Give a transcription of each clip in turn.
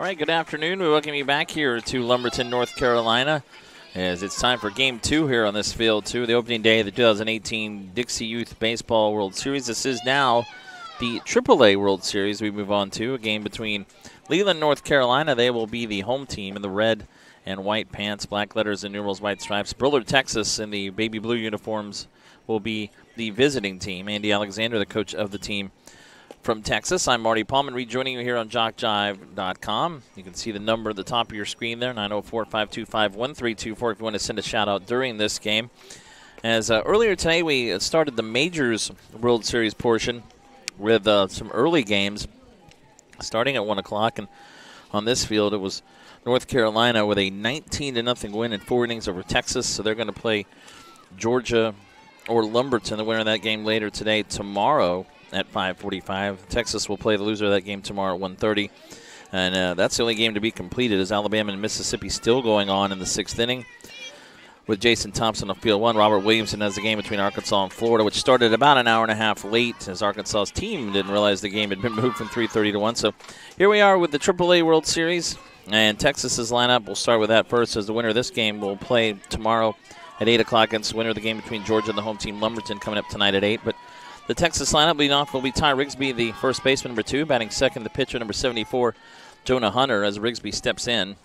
All right, good afternoon. We welcome you back here to Lumberton, North Carolina, as it's time for Game 2 here on this field, too. The opening day of the 2018 Dixie Youth Baseball World Series. This is now the AAA World Series we move on to, a game between Leland, North Carolina. They will be the home team in the red and white pants, black letters and numerals, white stripes. Bullard, Texas, in the baby blue uniforms will be the visiting team. Andy Alexander, the coach of the team from Texas. I'm Marty Paulman, rejoining you here on JockJive.com. You can see the number at the top of your screen there, 904-525-1324, if you want to send a shout-out during this game. As earlier today, we started the Majors World Series portion with some early games starting at 1 o'clock. And on this field, it was North Carolina with a 19-0 win in 4 innings over Texas. So they're going to play Georgia or Lumberton, the winner of that game, later today, tomorrow at 5:45. Texas will play the loser of that game tomorrow at 1:30. And that's the only game to be completed, as Alabama and Mississippi still going on in the 6th inning. With Jason Thompson on field 1, Robert Williamson has the game between Arkansas and Florida, which started about an hour and a half late, as Arkansas's team didn't realize the game had been moved from 3:30 to 1. So here we are with the AAA World Series, and Texas's lineup. We'll start with that first, as the winner of this game will play tomorrow at 8 o'clock against the winner of the game between Georgia and the home team Lumberton, coming up tonight at 8. But the Texas lineup leading off will be Ty Rigsby, the first baseman, number 2. Batting second, the pitcher, number 74, Jonah Hunter, as Rigsby steps in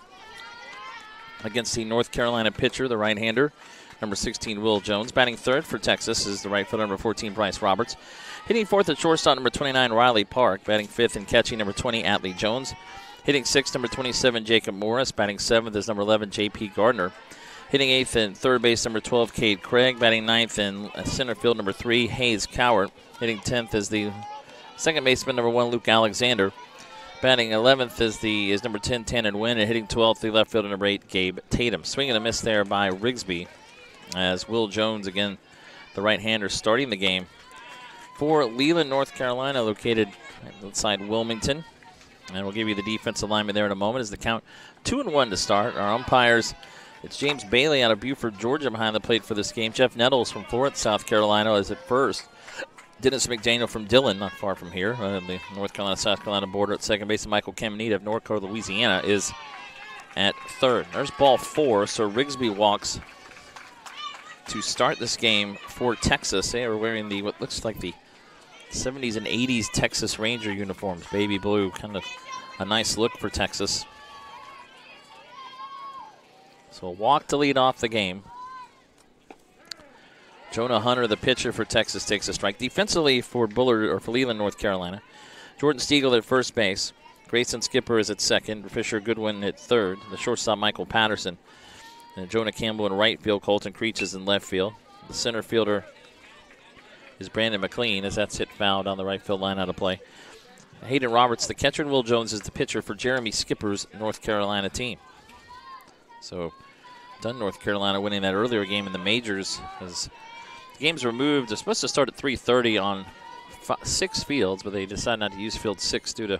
against the North Carolina pitcher, the right-hander, number 16, Will Jones. Batting third for Texas is the right fielder, number 14, Bryce Roberts. Hitting fourth at shortstop, number 29, Riley Park. Batting fifth and catching, number 20, Atlee Jones. Hitting sixth, number 27, Jacob Morris. Batting seventh is number 11, J.P. Gardner. Hitting eighth and third base, number 12, Cade Craig. Batting ninth in center field, number 3, Hayes Cowart. Hitting 10th is the second baseman, number 1, Luke Alexander. Batting 11th is number 10, Tannen Wynn. And hitting 12th, the left fielder, number 8, Gabe Tatum. Swing and a miss there by Rigsby, as Will Jones, again, the right-hander, starting the game for Leland, North Carolina, located outside Wilmington. And we'll give you the defensive lineman there in a moment, as the count 2-1 to start. Our umpires, it's James Bailey out of Buford, Georgia, behind the plate for this game. Jeff Nettles from Florence, South Carolina, is at first. Dennis McDaniel from Dillon, not far from here, the North Carolina-South Carolina border, at second base. And Michael Caminita of Norco, Louisiana, is at third. There's ball 4, so Rigsby walks to start this game for Texas. They are wearing what looks like the 70s and 80s Texas Ranger uniforms, baby blue, kind of a nice look for Texas. So a walk to lead off the game. Jonah Hunter, the pitcher for Texas, takes a strike. Defensively for Leland, North Carolina, Jordan Stiegel at first base. Grayson Skipper is at second. Fisher Goodwin at third. The shortstop, Michael Patterson. And Jonah Campbell in right field. Colton Creech is in left field. The center fielder is Brandon McLean, as that's hit foul down the right field line, out of play. Hayden Roberts, the catcher, and Will Jones is the pitcher for Jeremy Skipper's North Carolina team. So, done North Carolina winning that earlier game in the majors, as the games were moved. They're supposed to start at 3:30 on 6 fields, but they decided not to use field 6 due to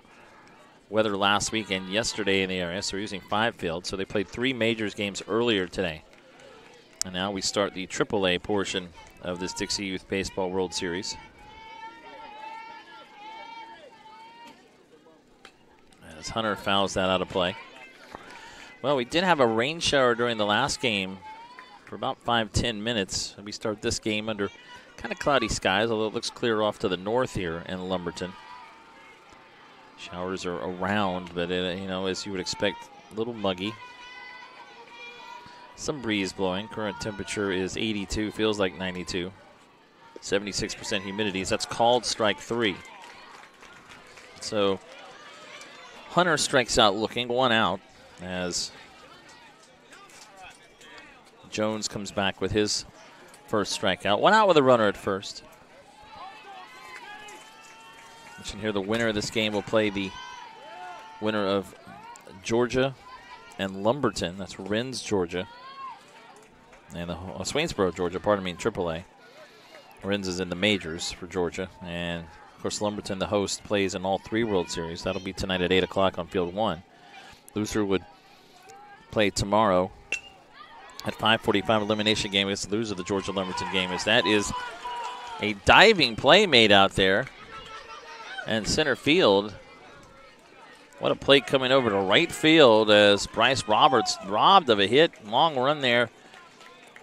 weather last week and yesterday in the area, so they're using 5 fields. So they played 3 majors games earlier today. And now we start the AAA portion of this Dixie Youth Baseball World Series. As Hunter fouls that out of play. Well, we did have a rain shower during the last game for about 5-10 minutes. We start this game under kind of cloudy skies, although it looks clear off to the north here in Lumberton. Showers are around, but as you would expect, a little muggy. Some breeze blowing. Current temperature is 82, feels like 92. 76% humidity. That's called strike 3. So Hunter strikes out looking, 1 out, as Jones comes back with his first strikeout. 1 out with a runner at first. Mention here the winner of this game will play the winner of Georgia and Lumberton. That's Rennes, Georgia. And Swainsboro, Georgia, pardon me, in AAA. Rennes is in the majors for Georgia. And, of course, Lumberton, the host, plays in all 3 World Series. That'll be tonight at 8 o'clock on Field 1. Loser would play tomorrow at 5:45 elimination game against the loser of the Georgia Lumberton game, as that is a diving play made out there. And center field What a play coming over to right field as Bryce Roberts robbed of a hit. Long run there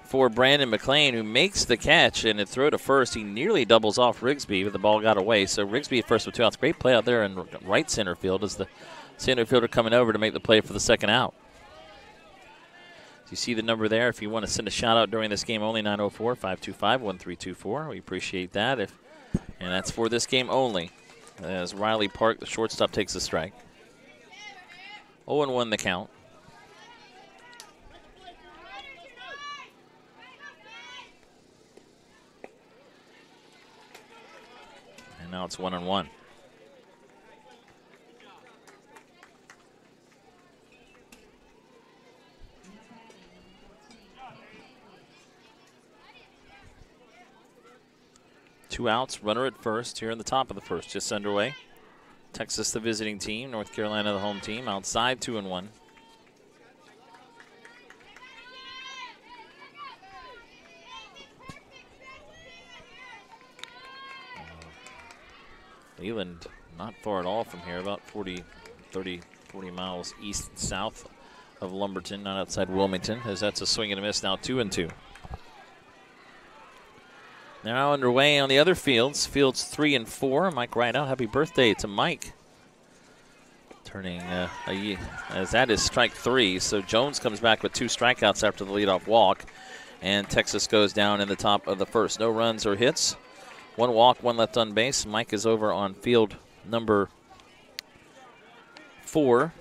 for Brandon McLean, who makes the catch, and it throw to first. He nearly doubles off Rigsby, but the ball got away. So Rigsby at first with 2 outs. Great play out there in right center field as the center fielder coming over to make the play for the second out. So you see the number there if you want to send a shout out during this game only, 904-525-1324. We appreciate that. And that's for this game only. As Riley Park, the shortstop, takes the strike. 0-1 the count. And now it's 1-1. Two outs, runner at first here in the top of the first, just underway. Texas, the visiting team. North Carolina, the home team. Outside, 2-1. Leland not far at all from here, about 40 miles east and south of Lumberton, not outside Wilmington, as that's a swing and a miss now, 2-2. Now underway on the other fields, fields 3 and 4. Mike Rideout, happy birthday to Mike. Turning as that is strike 3. So Jones comes back with 2 strikeouts after the leadoff walk. And Texas goes down in the top of the first. No runs or hits. 1 walk, 1 left on base. Mike is over on field number 4.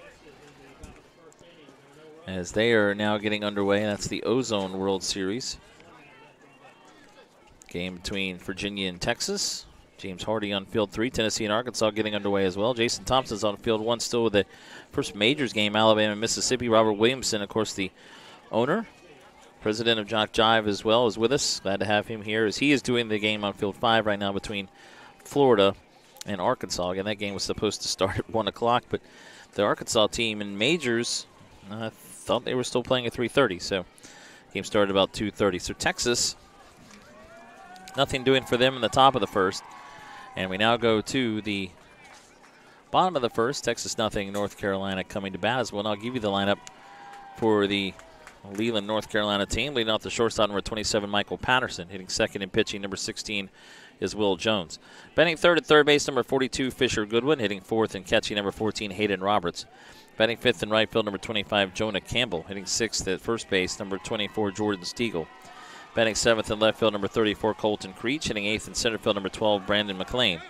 As they are now getting underway. That's the Ozone World Series. Game between Virginia and Texas. James Hardy on field 3. Tennessee and Arkansas getting underway as well. Jason Thompson's on field 1 still with the first majors game, Alabama and Mississippi. Robert Williamson, of course, the owner, president of JockJive as well, is with us. Glad to have him here as he is doing the game on field 5 right now between Florida and Arkansas. Again, that game was supposed to start at 1 o'clock, but the Arkansas team in majors thought they were still playing at 3:30, so game started about 2:30. So Texas, nothing doing for them in the top of the first. And we now go to the bottom of the first. Texas nothing, North Carolina coming to bat as well. And I'll give you the lineup for the Leland, North Carolina team. Leading off the shortstop, number 27, Michael Patterson. Hitting second and pitching, number 16 is Will Jones. Batting third at third base, number 42, Fisher Goodwin. Hitting fourth and catching, number 14, Hayden Roberts. Batting fifth in right field, number 25, Jonah Campbell. Hitting sixth at first base, number 24, Jordan Stiegel. Batting seventh in left field, number 34, Colton Creech. Hitting eighth in center field, number 12, Brandon McLean.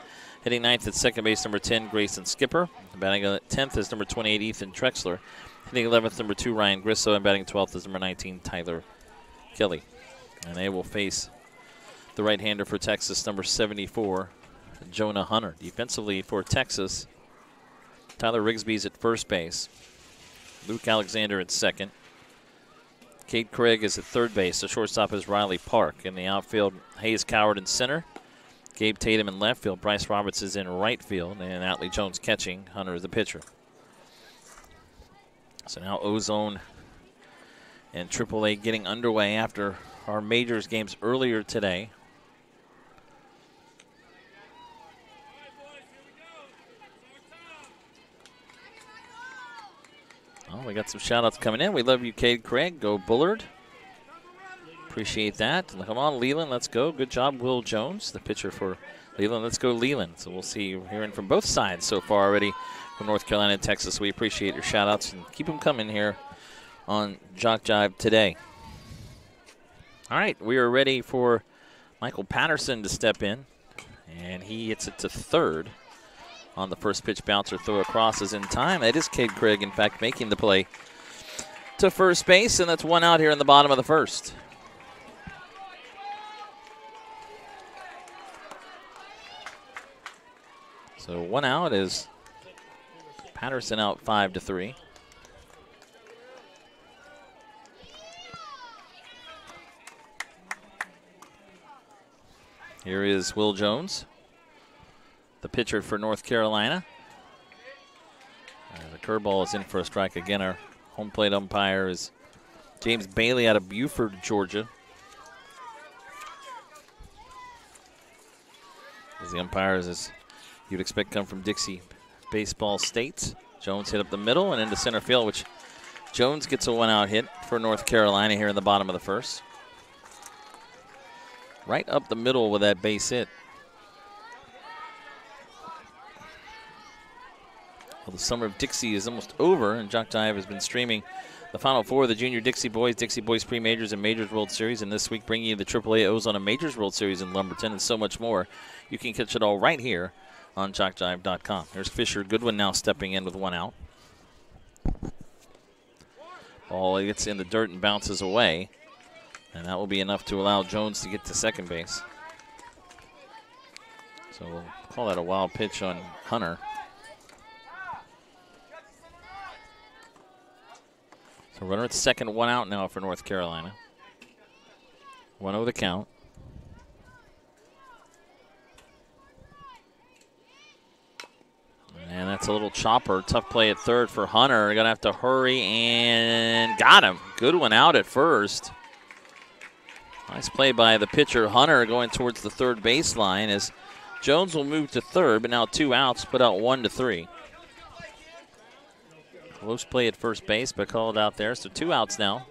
Hitting ninth at second base, number 10, Grayson Skipper. Batting 10th is number 28, Ethan Trexler. Hitting 11th, number 2, Ryan Grisso. And batting 12th is number 19, Tyler Kelly. And they will face the right-hander for Texas, number 74, Jonah Hunter. Defensively for Texas, Tyler Rigsby's at first base. Luke Alexander at second. Cade Craig is at third base. The shortstop is Riley Park. In the outfield, Hayes Coward in center. Gabe Tatum in left field. Bryce Roberts is in right field. And Atlee Jones catching. Hunter is the pitcher. So now Ozone and AAA getting underway after our majors games earlier today. Oh, we got some shout-outs coming in. We love you, Cade Craig. Go Bullard. Appreciate that. Come on, Leland. Let's go. Good job, Will Jones, the pitcher for Leland. Let's go, Leland. So we'll see you hearing from both sides so far already from North Carolina and Texas. We appreciate your shout-outs and keep them coming here on JockJive today. All right, we are ready for Michael Patterson to step in, and he hits it to third. On the first pitch bouncer, throw across is in time. That is Cade Craig, in fact, making the play to first base, and that's one out here in the bottom of the first. So one out is Patterson out 5-3. Here is Will Jones, the pitcher for North Carolina. The curveball is in for a strike. Again, our home plate umpire is James Bailey out of Buford, Georgia. As the umpires, as you'd expect, come from Dixie Baseball State. Jones hit up the middle and into center field, which Jones gets a 1-out hit for North Carolina here in the bottom of the first. Right up the middle with that base hit. Well, the summer of Dixie is almost over, and JockJive has been streaming the Final Four of the Junior Dixie Boys Pre-Majors and Majors World Series, and this week bringing you the AAA Ozona Majors World Series in Lumberton and so much more. You can catch it all right here on JockJive.com. There's Fisher Goodwin now stepping in with 1 out. Ball gets in the dirt and bounces away, and that will be enough to allow Jones to get to second base. So we'll call that a wild pitch on Hunter. So runner at second, 1 out now for North Carolina. 1-0 the count. And that's a little chopper. Tough play at third for Hunter. Going to have to hurry and got him. Good one out at first. Nice play by the pitcher. Hunter going towards the third baseline as Jones will move to third, but now 2 outs, put out 1-3. Close play at first base, but called out there. So 2 outs now.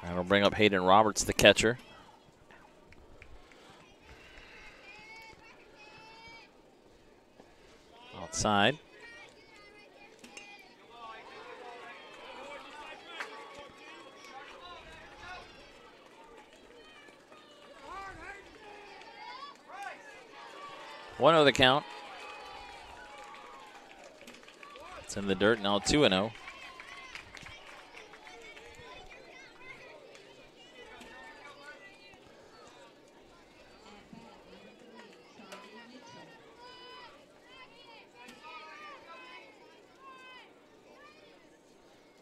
That'll bring up Hayden Roberts, the catcher. Outside. One of the count. It's in the dirt now, 2-0.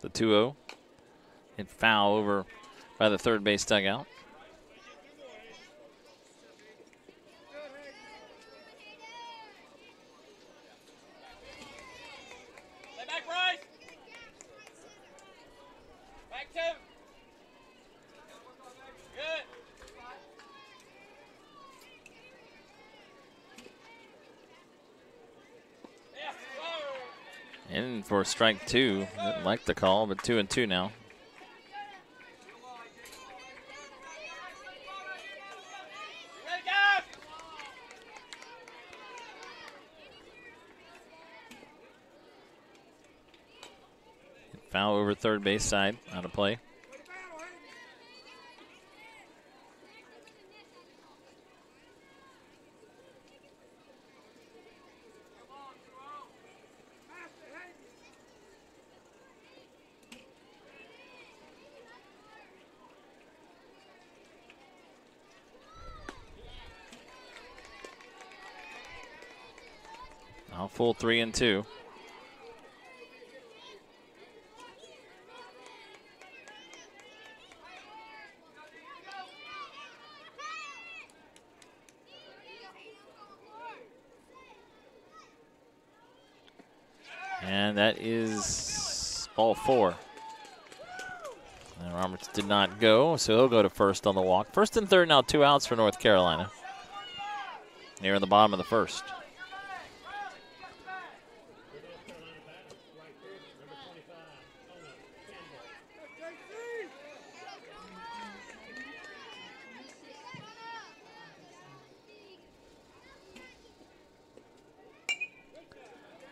The 2-0. Hit foul over by the third base dugout. In for strike 2. Didn't like the call, but 2-2 now. Foul over third base side, out of play. Now full 3-2. And that is ball 4. And Roberts did not go, so he'll go to first on the walk. First and third now, 2 outs for North Carolina. Near in the bottom of the first.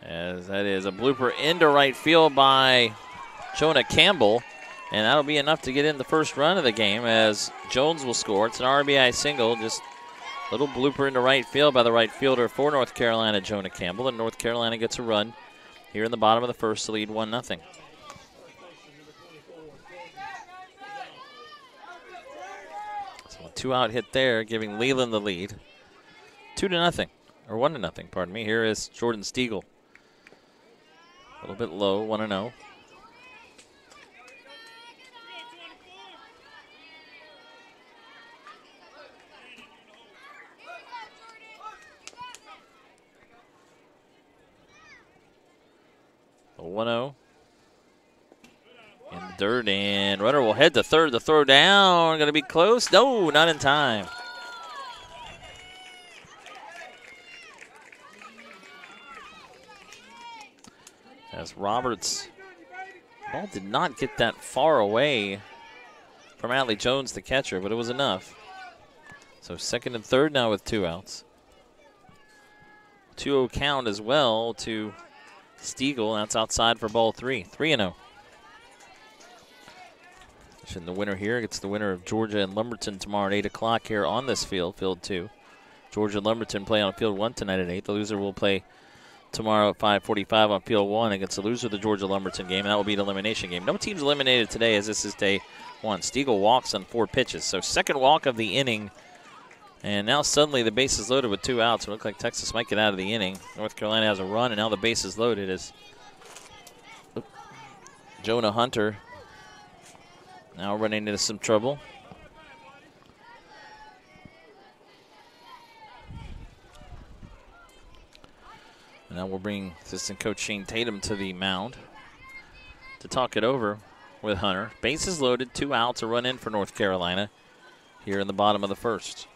As that is a blooper into right field by Jonah Campbell. And that'll be enough to get in the first run of the game as Jones will score. It's an RBI single, just a little blooper into right field by the right fielder for North Carolina, Jonah Campbell. And North Carolina gets a run here in the bottom of the first to lead 1-0. So a 2-out hit there, giving Leland the lead. 2-0, or 1-0, pardon me. Here is Jordan Stiegel. A little bit low, 1-0. A 1-0. In the dirt, and runner will head to third. The throw down, going to be close. No, not in time. As Roberts, ball did not get that far away from Adley Jones, the catcher, but it was enough. So second and third now with 2 outs. 2-0 count as well to Stiegel. That's outside for ball 3. 3-0. And the winner here gets the winner of Georgia and Lumberton tomorrow at 8 o'clock here on this field, field 2. Georgia and Lumberton play on field 1 tonight at 8. The loser will play tomorrow at 5:45 on field 1 against the loser of the Georgia Lumberton game, and that will be an elimination game. No teams eliminated today as this is day 1. Stiegel walks on 4 pitches. So second walk of the inning, and now suddenly the base is loaded with 2 outs. It looks like Texas might get out of the inning. North Carolina has a run, and now the base is loaded as Jonah Hunter now running into some trouble. And now we'll bring assistant coach Shane Tatum to the mound to talk it over with Hunter. Bases loaded, 2 outs, a run in for North Carolina here in the bottom of the first.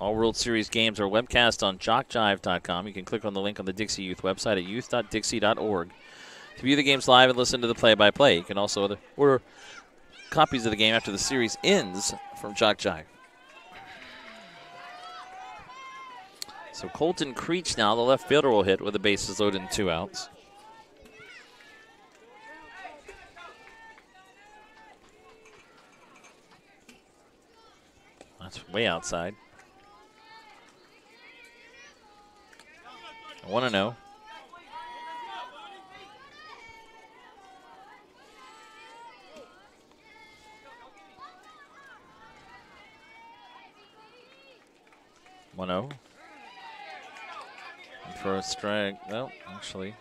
All World Series games are webcast on JockJive.com. You can click on the link on the Dixie Youth website at youth.dixie.org to view the games live and listen to the play-by-play. You can also order copies of the game after the series ends from JockJive. So Colton Creech now, the left fielder, will hit with the bases loaded and 2 outs. That's way outside. 1-0. For a strike. Well, actually.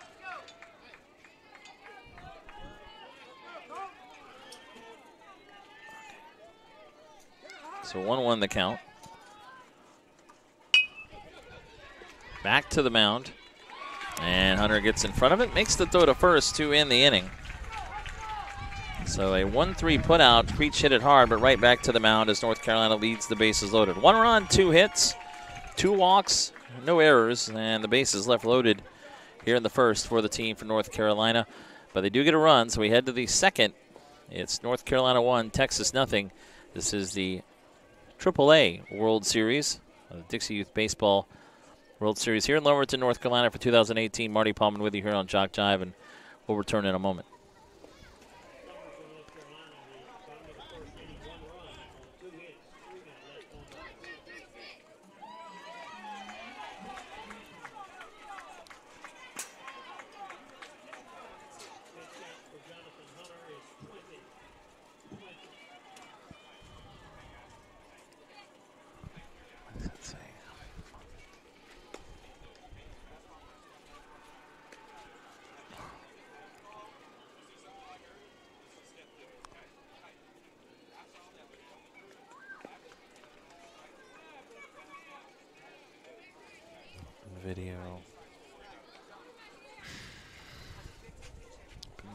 So 1-1 the count. Back to the mound. And Hunter gets in front of it. Makes the throw to first to end the inning. So a 1-3 put out. Creech hit it hard, but right back to the mound as North Carolina leads the bases loaded. 1 run, 2 hits, 2 walks. No errors, and the bases left loaded here in the first for the team for North Carolina. But they do get a run, so we head to the second. It's North Carolina 1, Texas nothing. This is the AAA World Series, the Dixie Youth Baseball World Series here in Lumberton, North Carolina for 2018. Marty Palman with you here on Jock Jive, and we'll return in a moment.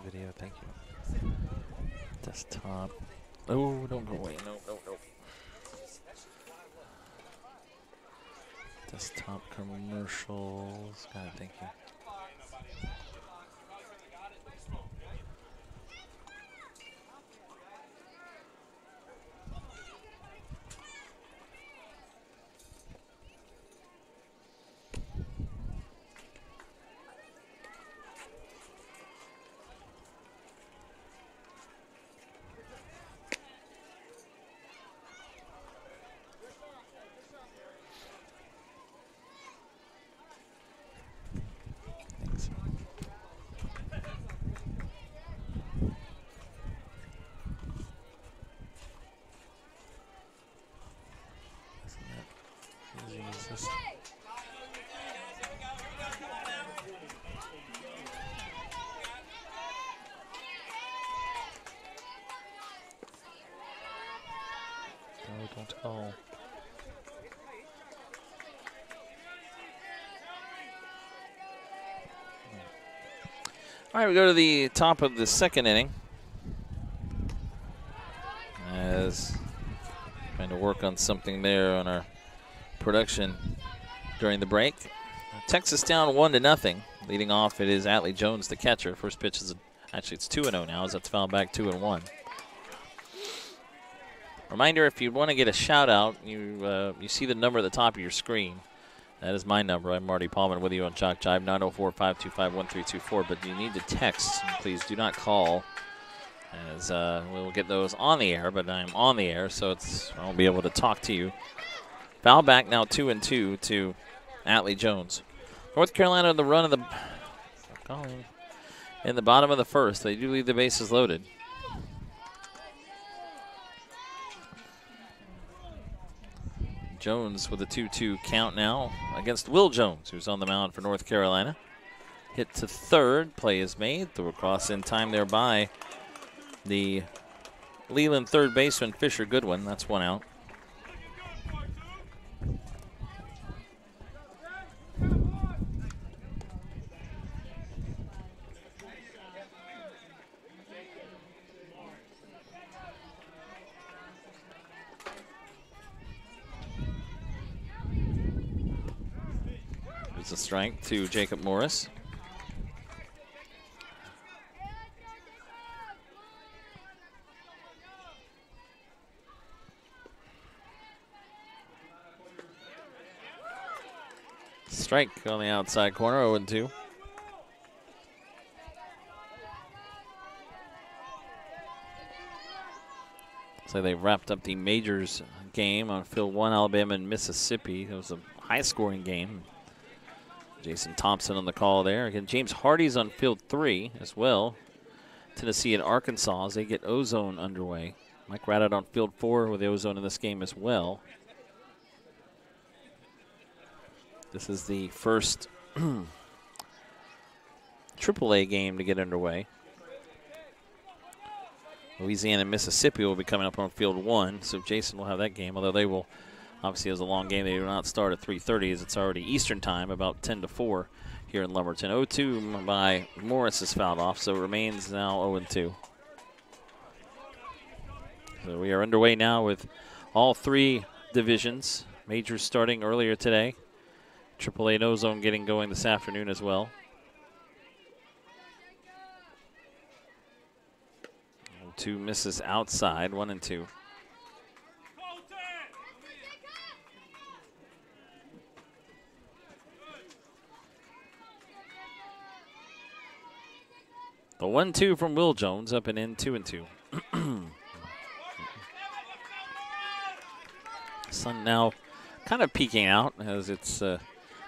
Video, thank you. Desktop. Oh, don't go away. No. Desktop commercials. God, thank you. Don't go. All right, we go to the top of the second inning. As trying to work on something there on our production during the break. Texas down 1-0. Leading off, it is Atlee Jones, the catcher. First pitch is actually it's 2-0 now, as that's fouled back 2-1. Reminder: if you want to get a shout out, you see the number at the top of your screen. That is my number. I'm Marty Paulman with you on JockJive, 904-525-1324. But you need to text. Please do not call, as we'll get those on the air. But I'm on the air, so I won't be able to talk to you. Foul back now 2-2 to Atlee Jones. North Carolina on the run of the in the bottom of the first. They do leave the bases loaded. Jones with a 2-2 count now against Will Jones, who's on the mound for North Carolina. Hit to third. Play is made. Throw across in time there by the Leland third baseman, Fisher Goodwin. That's one out. It's a strike to Jacob Morris. Strike on the outside corner, 0-2. So they wrapped up the Majors game on Field 1, Alabama and Mississippi. It was a high-scoring game. Jason Thompson on the call there. Again, James Hardy's on Field 3 as well. Tennessee and Arkansas as they get Ozone underway. Mike Raddat on Field 4 with the Ozone in this game as well. This is the first AAA game to get underway. Louisiana and Mississippi will be coming up on Field 1, so Jason will have that game, although they will, obviously, as a long game, they do not start at 3:30 as it's already Eastern time, about 10-4 here in Lumberton. 0-2 by Morris is fouled off, so it remains now 0-2. So we are underway now with all three divisions. Majors starting earlier today. AAA and Ozone getting going this afternoon as well. 0-2 misses outside, 1-2. The 1-2 from Will Jones, up and in, 2-2. Sun now kind of peeking out as it's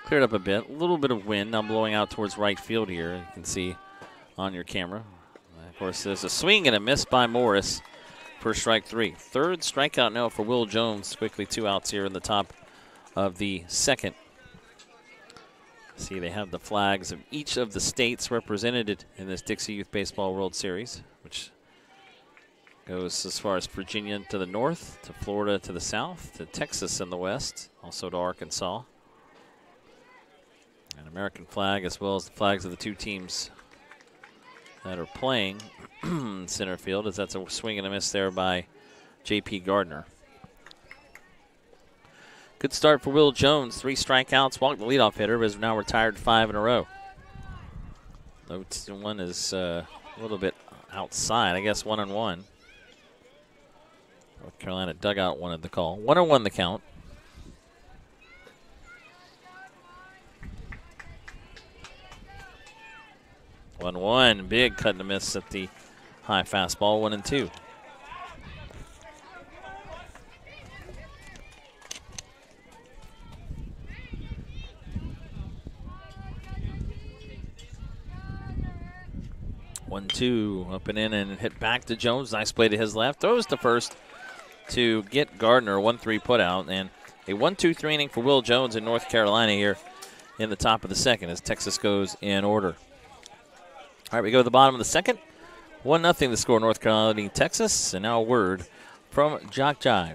cleared up a bit. A little bit of wind now blowing out towards right field here. You can see on your camera. Of course, there's a swing and a miss by Morris for strike 3. Third strikeout now for Will Jones. Quickly 2 outs here in the top of the second. See, they have the flags of each of the states represented in this Dixie Youth Baseball World Series, which goes as far as Virginia to the north, to Florida to the south, to Texas in the west, also to Arkansas. An American flag as well as the flags of the two teams that are playing in center field, as that's a swing and a miss there by J.P. Gardner. Good start for Will Jones. 3 strikeouts, walked the leadoff hitter, but is now retired 5 in a row. One is a little bit outside, I guess 1-1. North Carolina dugout wanted the call. 1-1 the count. One, big cut and a miss at the high fastball, 1-2. One, two, up and in and hit back to Jones. Nice play to his left. Throws to first to get Gardner. 1-3 put out. And a 1-2-3 inning for Will Jones in North Carolina here in the top of the second as Texas goes in order. All right, we go to the bottom of the second. 1-0 the score, North Carolina leading Texas. And now a word from JockJive.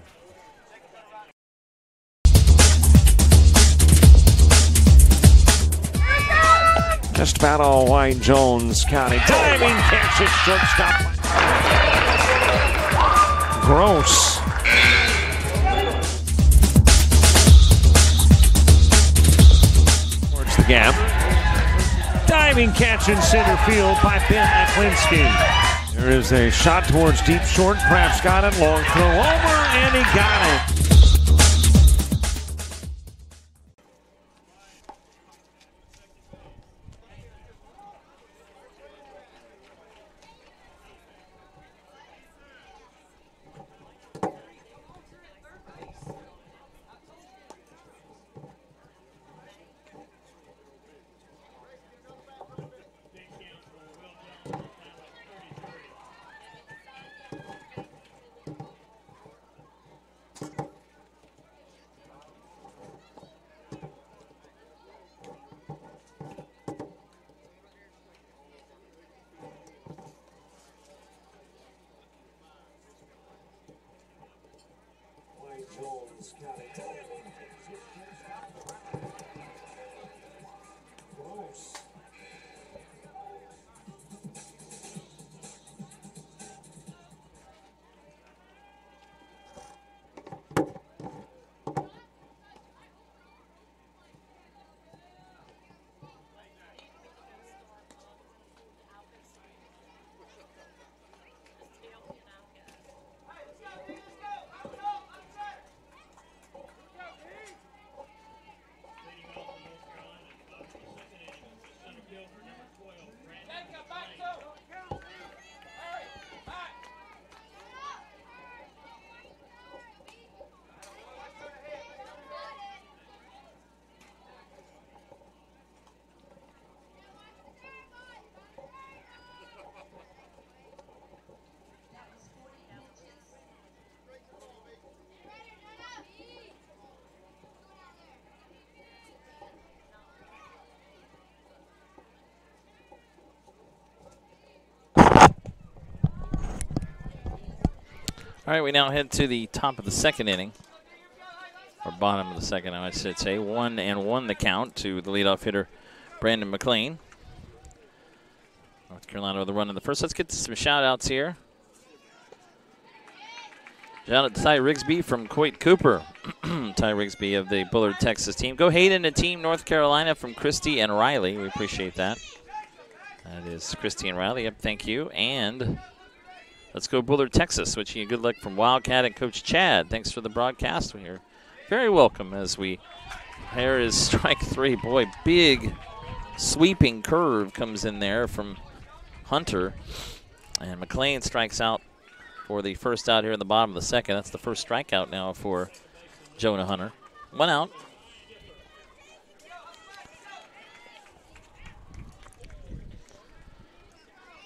Just about all White Jones County. Diving catch at shortstop. Gross. Towards the gap. Diving catch in center field by Ben Aklinski. There is a shot towards deep short. Kraft's got it. Long throw over, and he got it. Jones got it. Close. All right, we now head to the top of the second inning, or bottom of the second, I should say. 1-1 the count to the leadoff hitter, Brandon McLean. North Carolina with a run in the first. Let's get to some shout-outs here. Shout out to Ty Rigsby from Coit Cooper. Ty Rigsby of the Bullard, Texas team. Go Hayden and team North Carolina from Christy and Riley. We appreciate that. That is Christy and Riley. Yep, thank you. And let's go Bullard, Texas. Wishing you good luck from Wildcat and Coach Chad. Thanks for the broadcast. You're very welcome as we. Here is strike three. Boy, big sweeping curve comes in there from Hunter. And McLean strikes out for the first out here in the bottom of the second. That's the first strikeout now for Jonah Hunter. 1 out.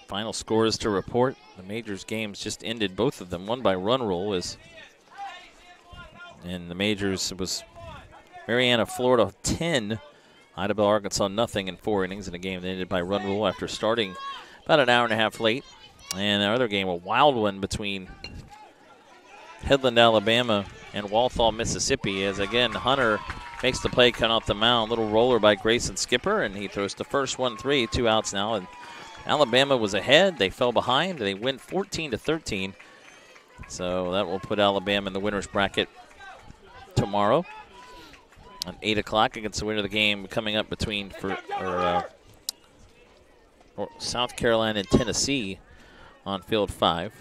Final scores to report. The Majors games just ended, both of them. One by run rule is, in the Majors it was Mariana, Florida 10, Idabel, Arkansas nothing in 4 innings in a game that ended by run rule after starting about an hour and a half late. And our other game, a wild one between Headland, Alabama and Walthall, Mississippi, as again Hunter makes the play coming off the mound. Little roller by Grayson Skipper, and he throws the first 1-3, 2 outs now. And Alabama was ahead. They fell behind. They win 14-13. So that will put Alabama in the winner's bracket tomorrow at 8 o'clock against the winner of the game coming up between South Carolina and Tennessee on Field 5.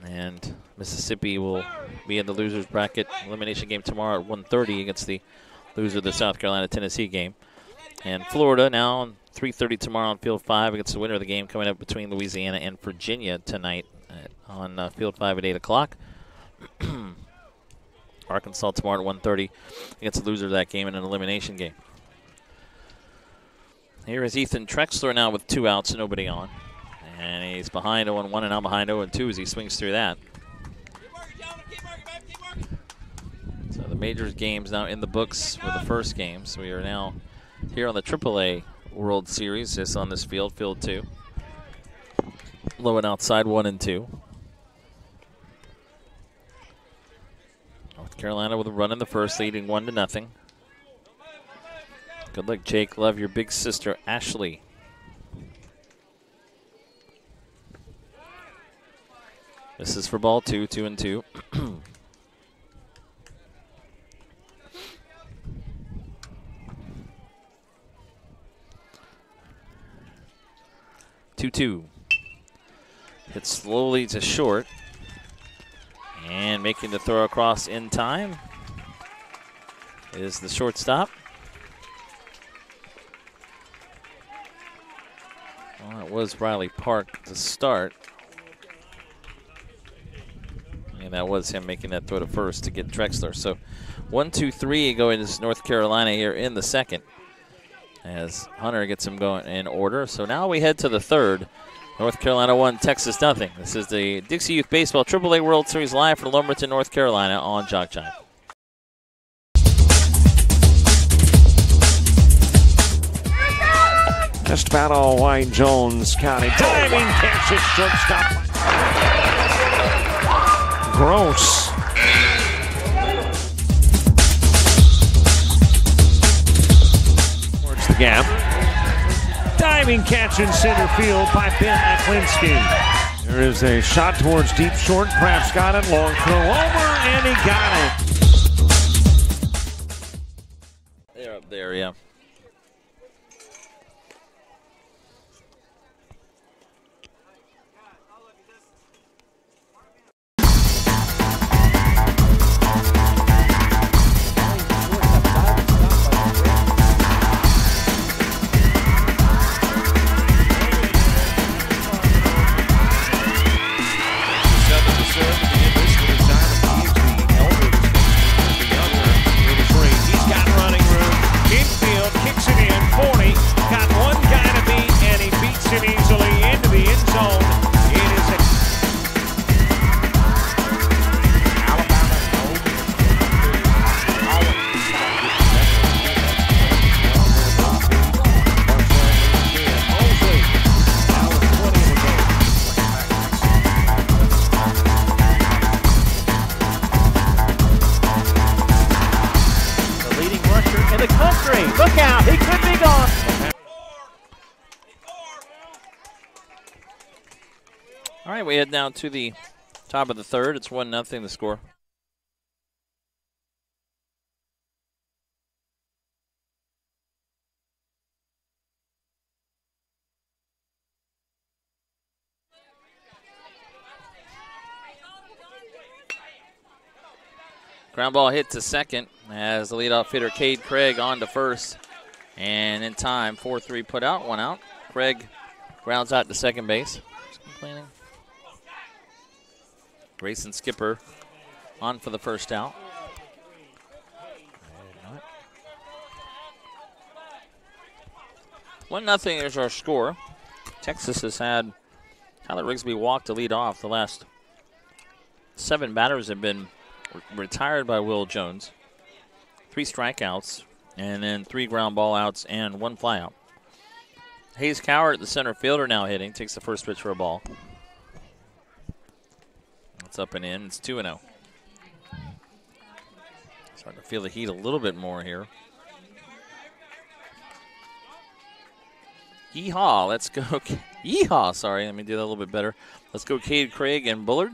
And Mississippi will be in the loser's bracket elimination game tomorrow at 1:30 against the loser of the South Carolina-Tennessee game. And Florida now on 3:30 tomorrow on Field 5 against the winner of the game coming up between Louisiana and Virginia tonight on Field 5 at 8 o'clock. Arkansas tomorrow at 1:30 against the loser of that game in an elimination game. Here is Ethan Trexler now with 2 outs and nobody on. And he's behind 0-1 and now behind 0-2 as he swings through that. So the Majors games now in the books for the first game. So we are now here on the AAA World Series. It's on this field, Field 2. Low and outside, 1-2. North Carolina with a run in the first, leading 1-0. Good luck, Jake. Love your big sister, Ashley. This is for ball 2, 2-2. 2-2. Hit slowly to short. And making the throw across in time is the shortstop. Well, that was Riley Park to start. And that was him making that throw to first to get Drexler. So 1-2-3 going to North Carolina here in the second as Hunter gets him going in order. So now we head to the third. North Carolina 1, Texas nothing. This is the Dixie Youth Baseball AAA World Series live from Lumberton, North Carolina on JockJive. Just about all white. Jones County. Diving catch at shortstop. Gross. Towards the gap. Diving catch in center field by Ben Aklinski. There is a shot towards deep short. Craps got it. Long throw over, and he got it. They're up there, yeah. All right, we head down to the top of the third. It's 1-0 the score. Ground ball hit to second as the leadoff hitter Cade Craig on to first. And in time, 4-3 put out, 1 out. Craig grounds out to second base. Just complaining. Grayson Skipper on for the first out. 1-0 is our score. Texas has had Tyler Rigsby walk to lead off. The last 7 batters have been retired by Will Jones. 3 strikeouts, and then 3 ground ball outs and 1 flyout. Hayes Cowart, the center fielder, now hitting. Takes the first pitch for a ball. It's up and in. It's 2-0. Starting to feel the heat a little bit more here. Yeehaw. Let's go. Yeehaw. Sorry. Let me do that a little bit better. Let's go Cade Craig and Bullard.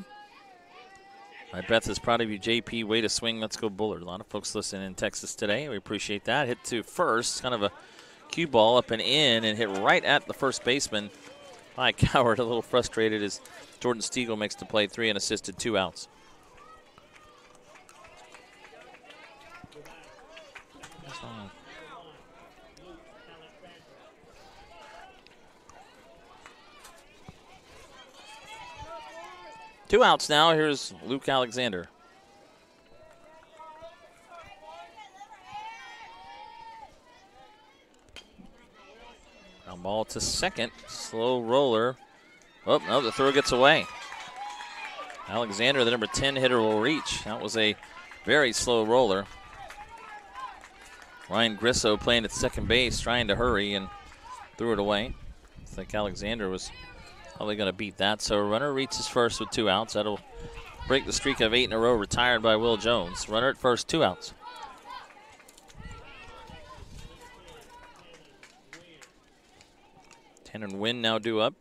My Beth is proud of you, JP. Way to swing. Let's go Bullard. A lot of folks listening in Texas today. We appreciate that. Hit to first. Kind of a cue ball up and in and hit right at the first baseman. By Cowart, a little frustrated as Jordan Stiegel makes the play, 3 and assisted, 2 outs. Two outs now. Here's Luke Alexander. Ground ball to second. Slow roller. Oh, no, the throw gets away. Alexander, the number 10 hitter, will reach. That was a very slow roller. Ryan Grisso playing at second base, trying to hurry, and threw it away. I think Alexander was probably going to beat that. So runner reaches first with 2 outs. That'll break the streak of 8 in a row retired by Will Jones. Runner at first, 2 outs. Tanner Wynn now due up.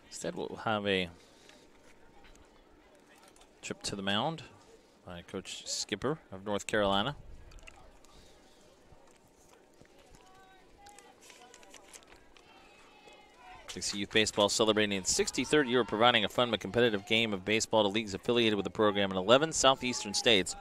Instead, we'll have a trip to the mound by Coach Skipper of North Carolina. Dixie Youth Baseball celebrating its 63rd year of providing a fun but competitive game of baseball to leagues affiliated with the program in 11 southeastern states.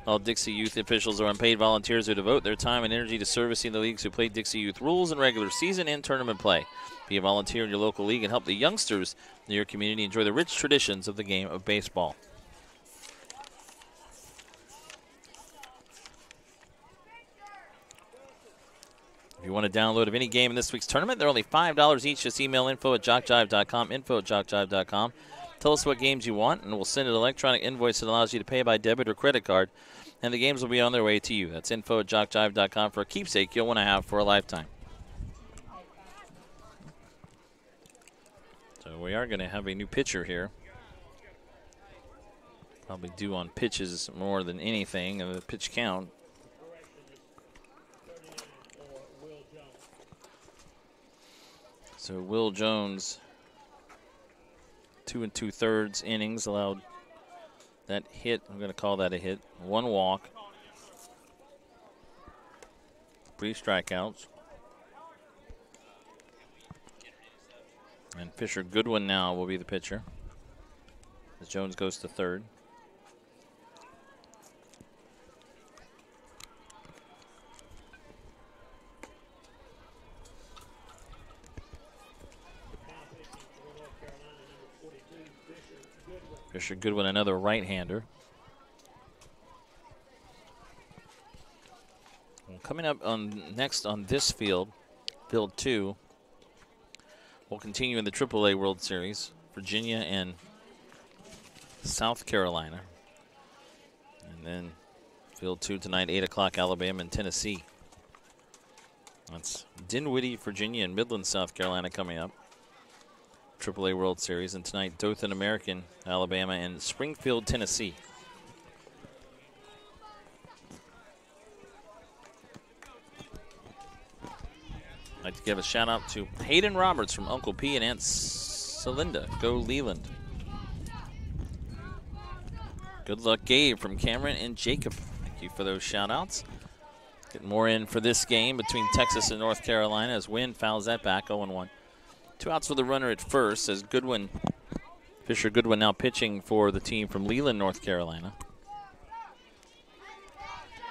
All Dixie Youth officials are unpaid volunteers who devote their time and energy to servicing the leagues who play Dixie Youth rules in regular season and tournament play. Be a volunteer in your local league and help the youngsters in your community enjoy the rich traditions of the game of baseball. If you want to download of any game in this week's tournament, they're only $5 each. Just email info@jockjive.com, info@jockjive.com. Tell us what games you want, and we'll send an electronic invoice that allows you to pay by debit or credit card, and the games will be on their way to you. That's info@jockjive.com for a keepsake you'll want to have for a lifetime. So we are going to have a new pitcher here. Probably due on pitches more than anything, the pitch count. So Will Jones, 2 2/3 innings, allowed that hit. I'm going to call that a hit. 1 walk, 3 strikeouts. And Fisher Goodwin now will be the pitcher as Jones goes to third. Fisher Goodwin, another right-hander. Well, coming up next on this field, Field 2, we'll continue in the AAA World Series, Virginia and South Carolina. And then Field 2 tonight, 8 o'clock, Alabama and Tennessee. That's Dinwiddie, Virginia, and Midland, South Carolina coming up. AAA World Series, and tonight Dothan American, Alabama, and Springfield, Tennessee. I'd like to give a shout out to Hayden Roberts from Uncle P and Aunt Celinda. Go Leland. Good luck, Gabe from Cameron and Jacob. Thank you for those shout outs. Getting more in for this game between Texas and North Carolina as Wynn fouls that back 0-1. 2 outs with a runner at first as Fisher Goodwin now pitching for the team from Leland, North Carolina.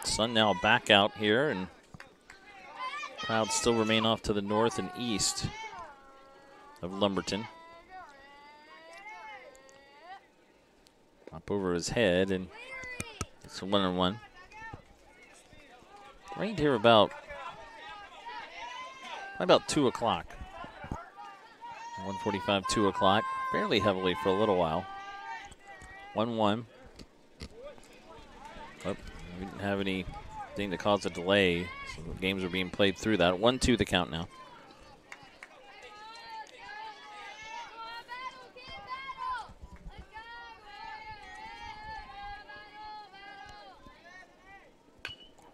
Sun now back out here, and crowds still remain off to the north and east of Lumberton. Up over his head, and it's a 1-1. Rained here about 2 o'clock. 1:45, 2 o'clock, fairly heavily for a little while. 1-1. Oh, we didn't have anything to cause a delay, so the games are being played through that. 1-2 the count now.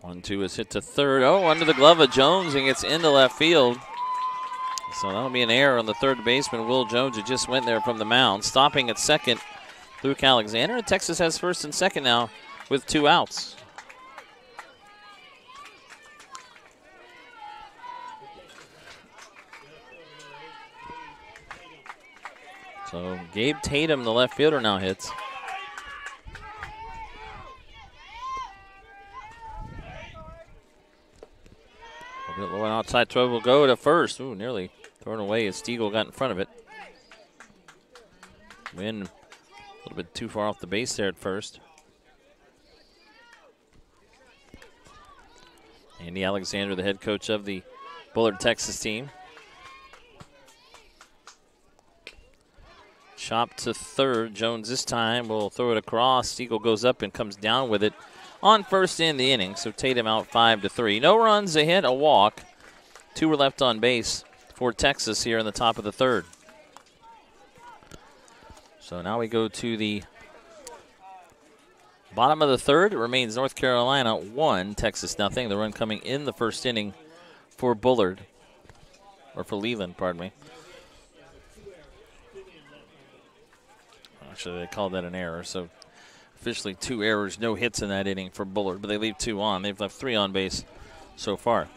One-two is hit to third. Oh, under the glove of Jones, and gets into left field. So that'll be an error on the third baseman, Will Jones, who just went there from the mound. Stopping at second, Luke Alexander. And Texas has first and second now with 2 outs. So Gabe Tatum, the left fielder, now hits. Low outside throw will go to first. Ooh, nearly thrown away as Stiegel got in front of it. Wynn a little bit too far off the base there at first. Andy Alexander, the head coach of the Bullard, Texas team. Chop to third. Jones this time will throw it across. Stiegel goes up and comes down with it on first in the inning. So Tatum out 5-3. No runs, a hit, a walk. 2 were left on base for Texas here in the top of the third. So now we go to the bottom of the third. It remains North Carolina 1, Texas nothing. The run coming in the first inning for Bullard, or for Leland, pardon me. Actually, they called that an error. So officially 2 errors, no hits in that inning for Bullard, but they leave 2 on. They've left 3 on base so far.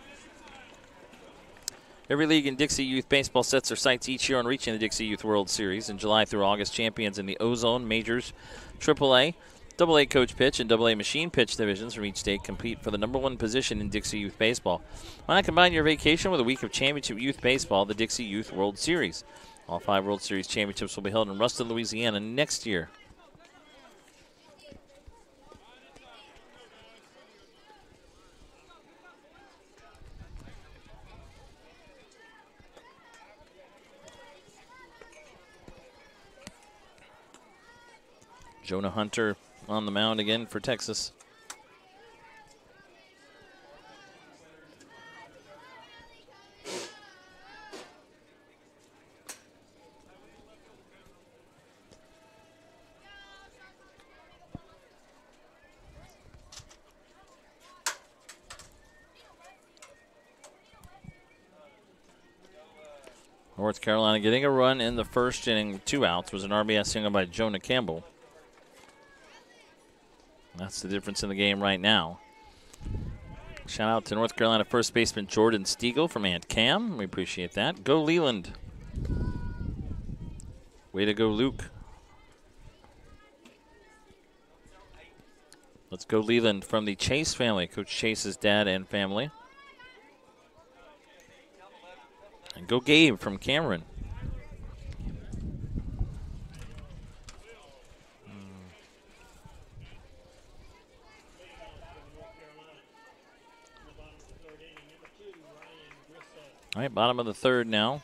Every league in Dixie Youth Baseball sets their sights each year on reaching the Dixie Youth World Series. In July through August, champions in the Ozone, Majors, AAA, AA Coach Pitch, and AA Machine Pitch divisions from each state compete for the #1 position in Dixie Youth Baseball. Why not combine your vacation with a week of championship youth baseball, the Dixie Youth World Series? All 5 World Series championships will be held in Ruston, Louisiana next year. Jonah Hunter on the mound again for Texas. North Carolina getting a run in the first inning, 2 outs. Was an RBI single by Jonah Campbell. That's the difference in the game right now. Shout out to North Carolina first baseman Jordan Stiegel from Aunt Cam. We appreciate that. Go Leland. Way to go, Luke. Let's go Leland from the Chase family. Coach Chase's dad and family. And go Gabe from Cameron. All right, bottom of the third now.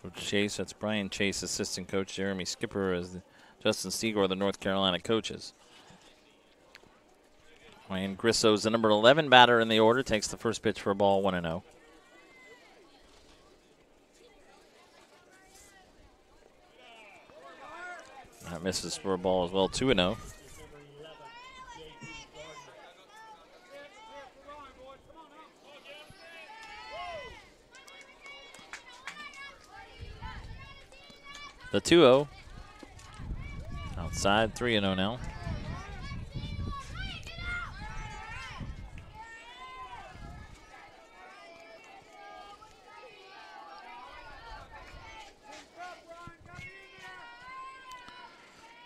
Coach Chase, that's Brian Chase, assistant coach. Jeremy Skipper as Justin Stiegel are the North Carolina coaches. Ryan Grisso's the number 11 batter in the order. Takes the first pitch for a ball, 1-0. That misses for a ball as well, 2-0. The 2-0. Outside, 3-0 now.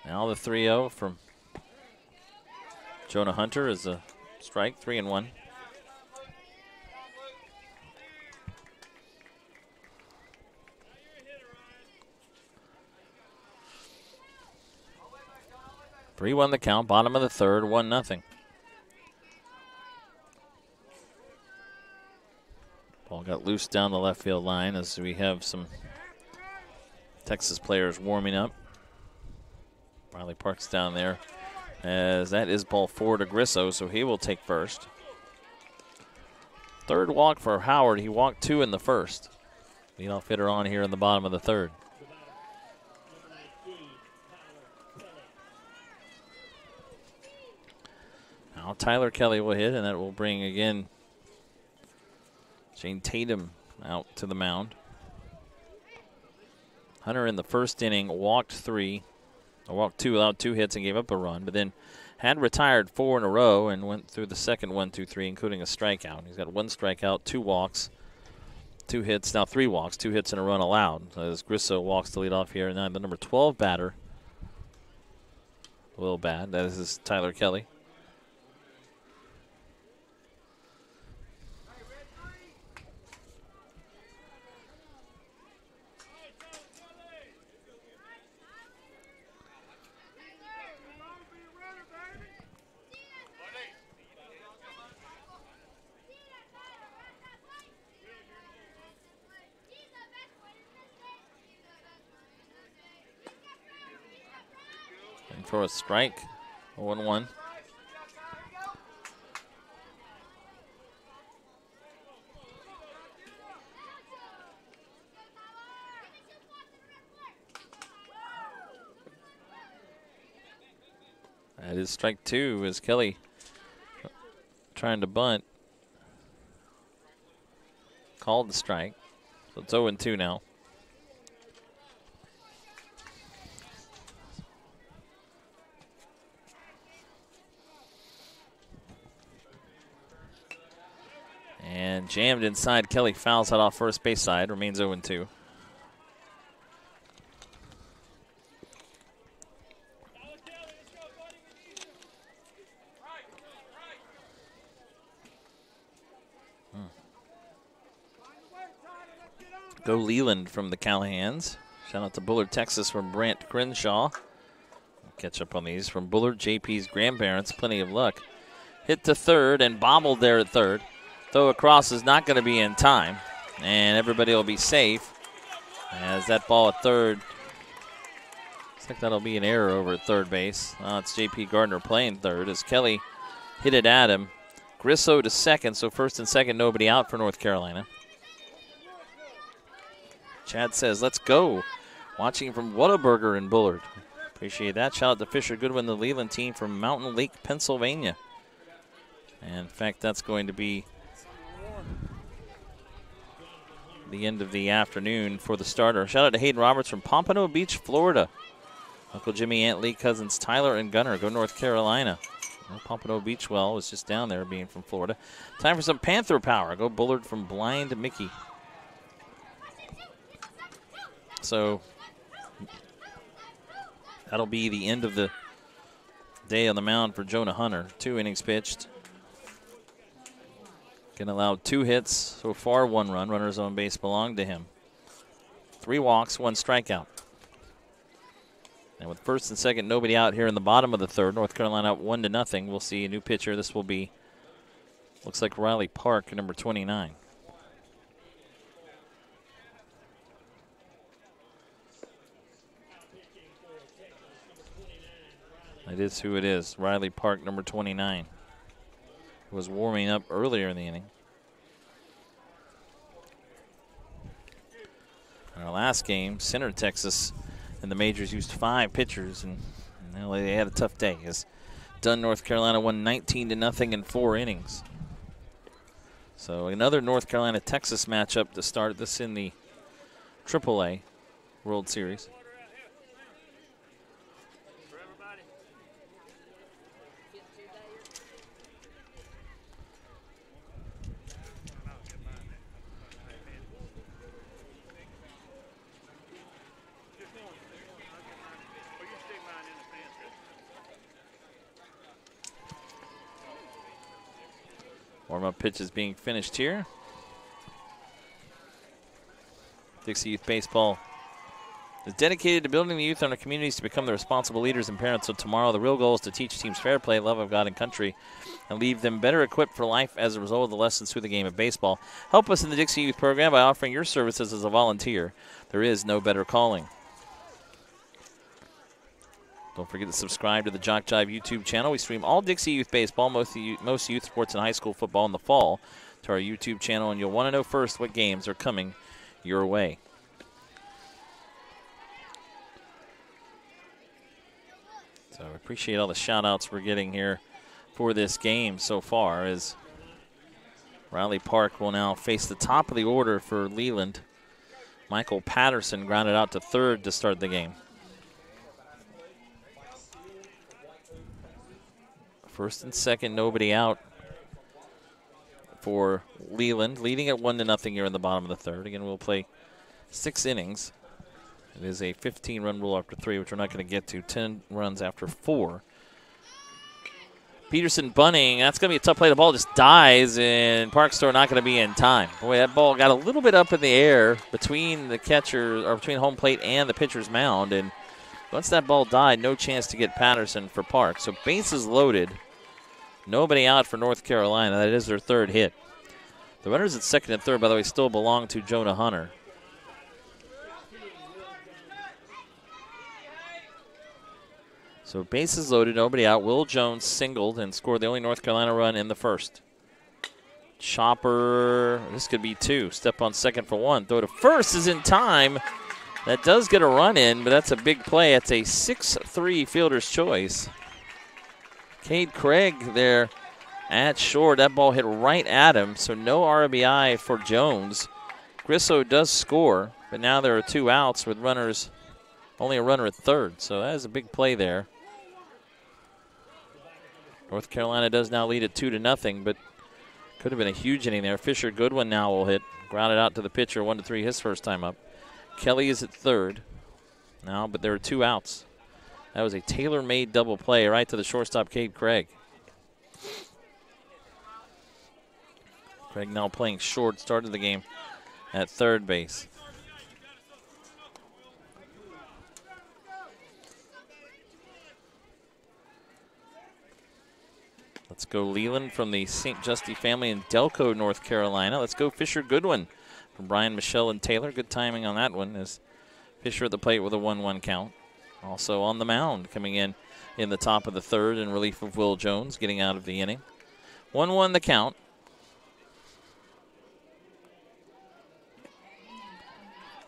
Now the 3-0 from Jonah Hunter is a strike, 3-1. Three-1 the count, bottom of the third, 1-0. Ball got loose down the left field line as we have some Texas players warming up. Riley Park's down there, as that is ball 4 to Grisso, so he will take first. Third walk for Howard. He walked 2 in the first. Leadoff hitter on here in the bottom of the third. Now Tyler Kelly will hit, and that will bring again Shane Tatum out to the mound. Hunter in the first inning walked 2, allowed 2 hits and gave up a run, but then had retired 4 in a row and went through the second 1-2-3, including a strikeout. He's got 1 strikeout, 2 walks, 2 hits, now 3 walks, 2 hits and a run allowed. As Grisso walks to lead off here, and now the number 12 batter, a little bad, that is Tyler Kelly. For a strike, 1-1. That is strike 2 as Kelly trying to bunt. Called the strike. So it's 0-2 now. And jammed inside. Kelly fouls out off first base side. Remains 0-2. Go Leland from the Callahans. Shout out to Bullard, Texas from Brant Crenshaw. Catch up on these from Bullard, JP's grandparents. Plenty of luck. Hit to third and bobbled there at third. Throw across is not going to be in time. And everybody will be safe. As that ball at third. Looks like that'll be an error over at third base. It's JP Gardner playing third as Kelly hit it at him. Grisso to second, so first and second, nobody out for North Carolina. Chad says, let's go. Watching from Whataburger in Bullard. Appreciate that. Shout out to Fisher Goodwin, the Leland team from Mountain Lake, Pennsylvania. And in fact, that's going to be the end of the afternoon for the starter. Shout out to Hayden Roberts from Pompano Beach, Florida. Uncle Jimmy, Aunt Lee, cousins Tyler and Gunner. Go North Carolina. Well, Pompano Beach was just down there being from Florida. Time for some Panther power. Go Bullard from Blind Mickey. So that'll be the end of the day on the mound for Jonah Hunter. 2 innings pitched. Can allow 2 hits so far, 1 run. Runners on base belong to him. 3 walks, 1 strikeout. And with first and second, nobody out here in the bottom of the third. North Carolina up 1-0. We'll see a new pitcher. This will be, looks like Riley Park, number 29. That is who it is. Riley Park, number 29. Was warming up earlier in the inning. In our last game, Center Texas and the majors used 5 pitchers, and they had a tough day. As Dunn, North Carolina won 19-0 in 4 innings. So another North Carolina-Texas matchup to start this in the AAA World Series. Warm-up pitch is being finished here. Dixie Youth Baseball is dedicated to building the youth in our communities to become the responsible leaders and parents of tomorrow. The real goal is to teach teams fair play, love of God and country, and leave them better equipped for life as a result of the lessons through the game of baseball. Help us in the Dixie Youth program by offering your services as a volunteer. There is no better calling. Don't forget to subscribe to the JockJive YouTube channel. We stream all Dixie Youth Baseball, most youth sports and high school football in the fall to our YouTube channel, and you'll want to know first what games are coming your way. So I appreciate all the shout-outs we're getting here for this game so far, as Riley Park will now face the top of the order for Leland. Michael Patterson grounded out to third to start the game. First and second, nobody out for Leland, leading at 1-0 here in the bottom of the third. Again, we'll play 6 innings. It is a 15-run rule after 3, which we're not going to get to. 10 runs after 4. Peterson bunting. That's going to be a tough play. The ball just dies, and Park's throw not going to be in time. Boy, that ball got a little bit up in the air between the catcher, or between home plate and the pitcher's mound, and once that ball died, no chance to get Patterson for Park. So bases loaded. Nobody out for North Carolina. That is their 3rd hit. The runners at second and third, by the way, still belong to Jonah Hunter. So bases loaded, nobody out. Will Jones singled and scored the only North Carolina run in the first. Chopper, this could be 2. Step on second for 1. Throw to first is in time. That does get a run in, but that's a big play. It's a 6-3 fielder's choice. Cade Craig there at short. That ball hit right at him, so no RBI for Jones. Grisso does score, but now there are 2 outs with runners, only a runner at third. So that is a big play there. North Carolina does now lead it 2-0, but could have been a huge inning there. Fisher Goodwin now will hit. Grounded out to the pitcher, 1-3 his first time up. Kelly is at third now, but there are 2 outs. That was a tailor-made double play right to the shortstop, Cade Craig. Craig now playing short, started the game at third base. Let's go Leland from the St. Justy family in Delco, North Carolina. Let's go Fisher Goodwin from Brian, Michelle, and Taylor. Good timing on that one as Fisher at the plate with a 1-1 count. Also on the mound coming in the top of the third in relief of Will Jones, getting out of the inning. 1-1 the count.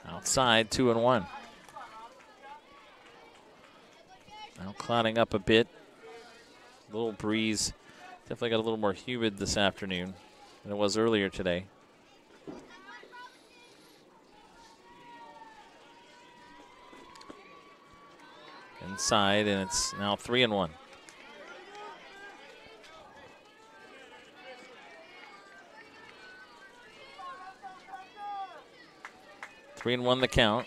Outside, 2-1. Now clouding up a bit. A little breeze. Definitely got a little more humid this afternoon than it was earlier today. Inside, and it's now 3-1. Three and one the count.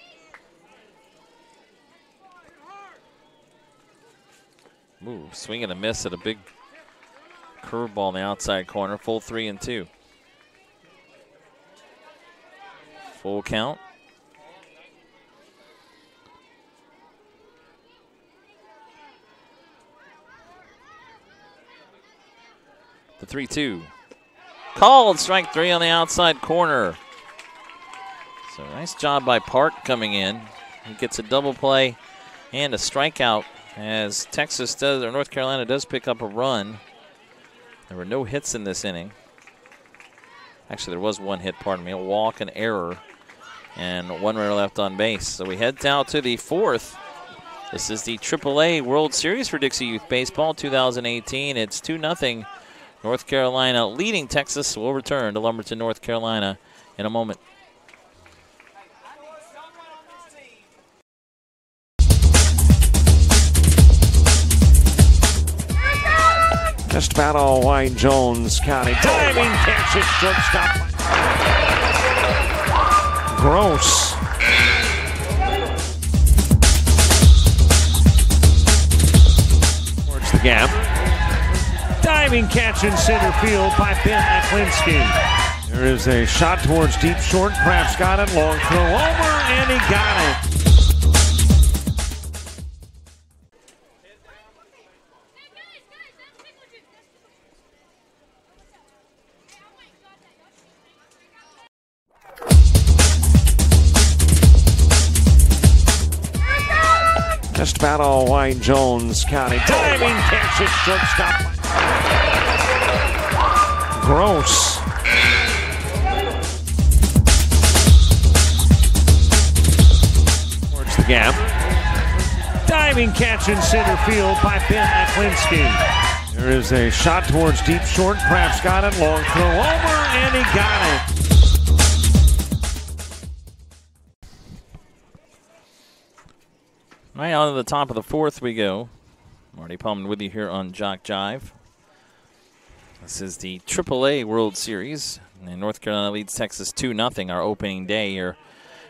Ooh, swing and a miss at a big curveball in the outside corner. Full 3-2. Full count. The 3-2. Called strike 3 on the outside corner. So nice job by Park coming in. He gets a double play and a strikeout as Texas does, or North Carolina does pick up a run. There were no hits in this inning. Actually, there was 1 hit, pardon me, a walk, an error, and 1 runner left on base. So we head down to the 4th. This is the AAA World Series for Dixie Youth Baseball 2018. It's 2-0. North Carolina leading Texas. We'll return to Lumberton, North Carolina in a moment. Just about all white, Jones County. Diving catch it, shortstop. Gross. Towards the gap. Diving catch in center field by Ben Aklinski. There is a shot towards deep short. Craps got it. Long throw over, and he got it. Just about all white, Jones County. Diving catch it, shortstop. Gross. Towards the gap. Diving catch in center field by Ben Aklinski. There is a shot towards deep short. Craps got it. Long throw over, and he got it. Right on to the top of the 4th we go. Marty Pullman with you here on JockJive. This is the AAA World Series. And North Carolina leads Texas 2-0, our opening day here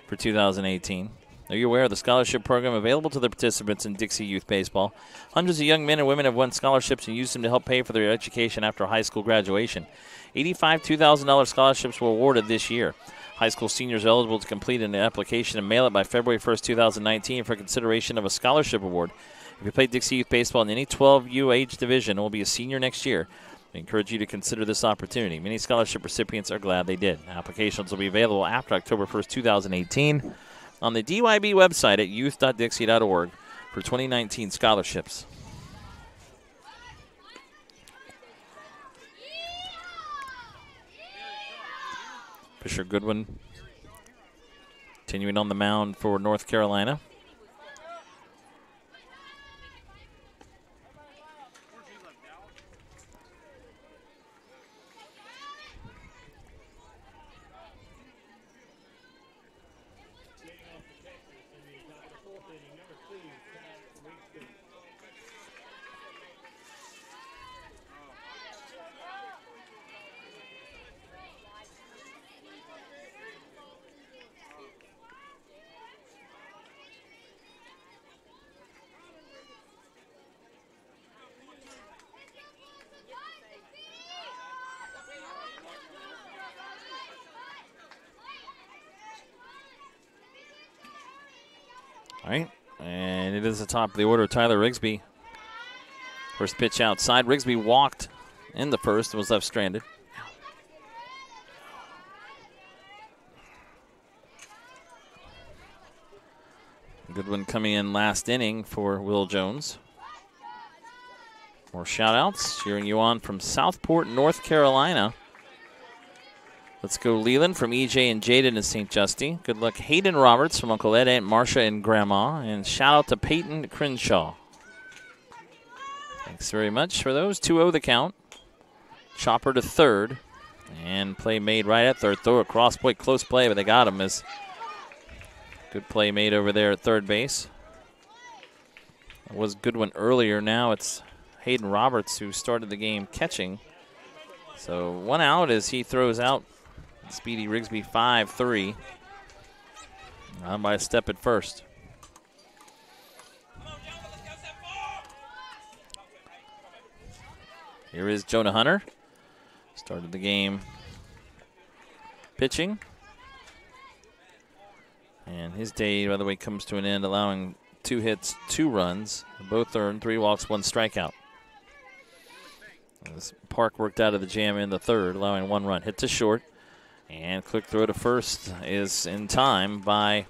for 2018. Are you aware of the scholarship program available to the participants in Dixie Youth Baseball? Hundreds of young men and women have won scholarships and used them to help pay for their education after high school graduation. 85 $2,000 scholarships were awarded this year. High school seniors eligible to complete an application and mail it by February 1st, 2019 for consideration of a scholarship award. If you play Dixie Youth Baseball in any 12U age division and will be a senior next year, we encourage you to consider this opportunity. Many scholarship recipients are glad they did. Applications will be available after October 1st, 2018 on the DYB website at youth.dixie.org for 2019 scholarships. Fisher Goodwin continuing on the mound for North Carolina. It is the top of the order, Tyler Rigsby. First pitch outside. Rigsby walked in the first and was left stranded. Good one coming in last inning for Will Jones. More shout-outs cheering you on from Southport, North Carolina. Let's go Leland from EJ and Jaden in St. Justy. Good luck Hayden Roberts from Uncle Ed, Aunt Marcia, and Grandma. And shout-out to Peyton Crenshaw. Thanks very much for those. 2-0 the count. Chopper to third. And play made right at third. Throw across point, close play, but they got him. As good play made over there at third base. That was a good one earlier. Now it's Hayden Roberts who started the game catching. So 1 out as he throws out Speedy Rigsby 5-3. On by a step at first. Here is Jonah Hunter. Started the game pitching. And his day, by the way, comes to an end, allowing 2 hits, 2 runs. Both earned, 3 walks, 1 strikeout. As Park worked out of the jam in the third, allowing 1 run. Hit to short. And quick throw to first is in time by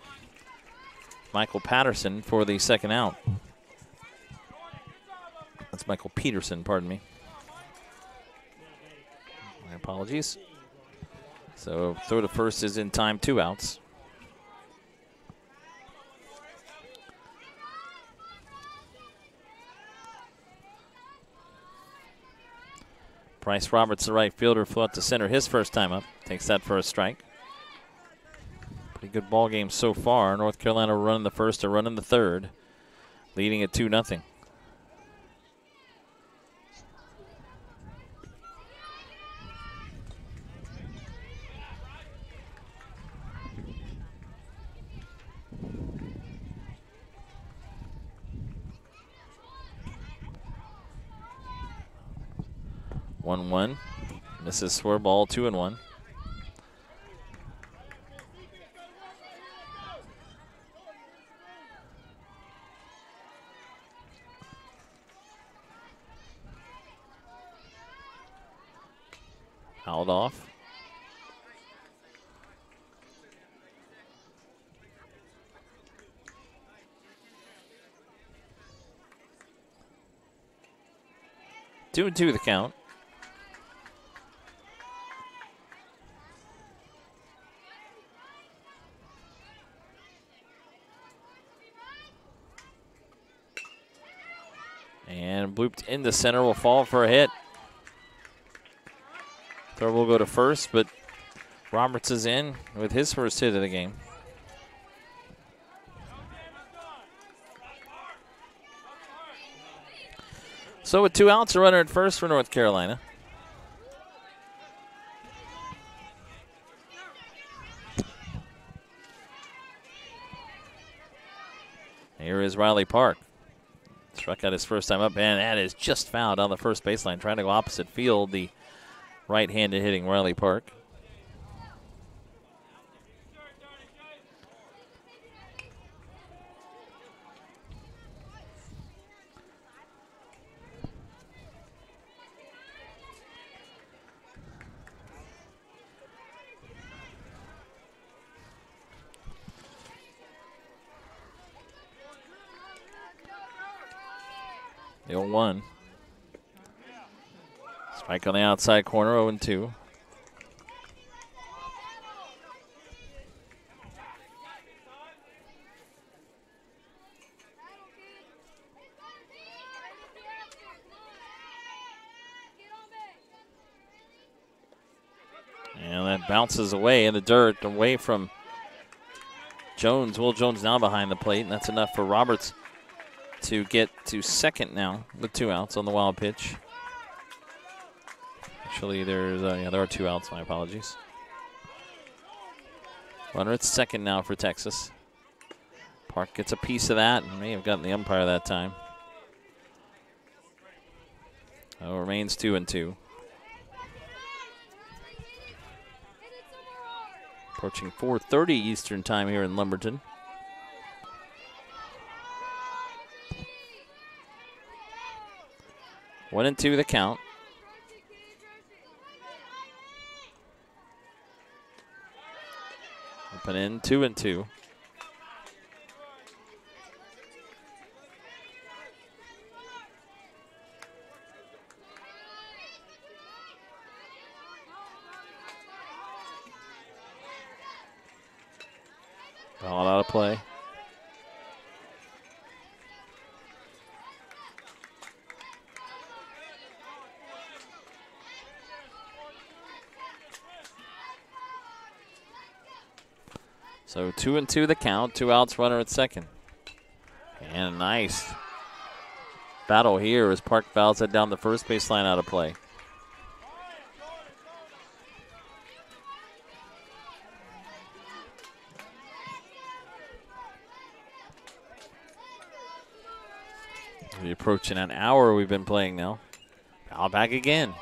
Michael Patterson for the second out. That's Michael Peterson, pardon me. My apologies. So throw to first is in time, 2 outs. Bryce Roberts, the right fielder, flew out to center his first time up. Takes that for a strike. Pretty good ball game so far. North Carolina running the first, a run in the third, leading at 2-0. One. Misses square ball, 2-1. Fouled off. Two and 2 the count. And blooped into center, will fall for a hit. Throw will go to first, but Roberts is in with his first hit of the game. So with 2 outs, a runner at first for North Carolina. Here is Riley Park. Struck out his first time up, and that is just fouled on the first baseline. Trying to go opposite field, the right-handed hitting Riley Park. The 0-1. Strike on the outside corner, 0-2. And that bounces away in the dirt, away from Jones. Will Jones now behind the plate, and that's enough for Roberts to get to second now with 2 outs on the wild pitch. Actually, there's there are 2 outs. My apologies. Runner at second now for Texas. Park gets a piece of that and may have gotten the umpire that time. Remains 2-2. Approaching 4:30 Eastern time here in Lumberton. 1-2 the count. Up and in, 2-2. Ball out of play. So 2-2 the count, 2 outs, runner at second. And a nice battle here as Park fouls it down the first baseline out of play. We're approaching an hour we've been playing now. Foul back again.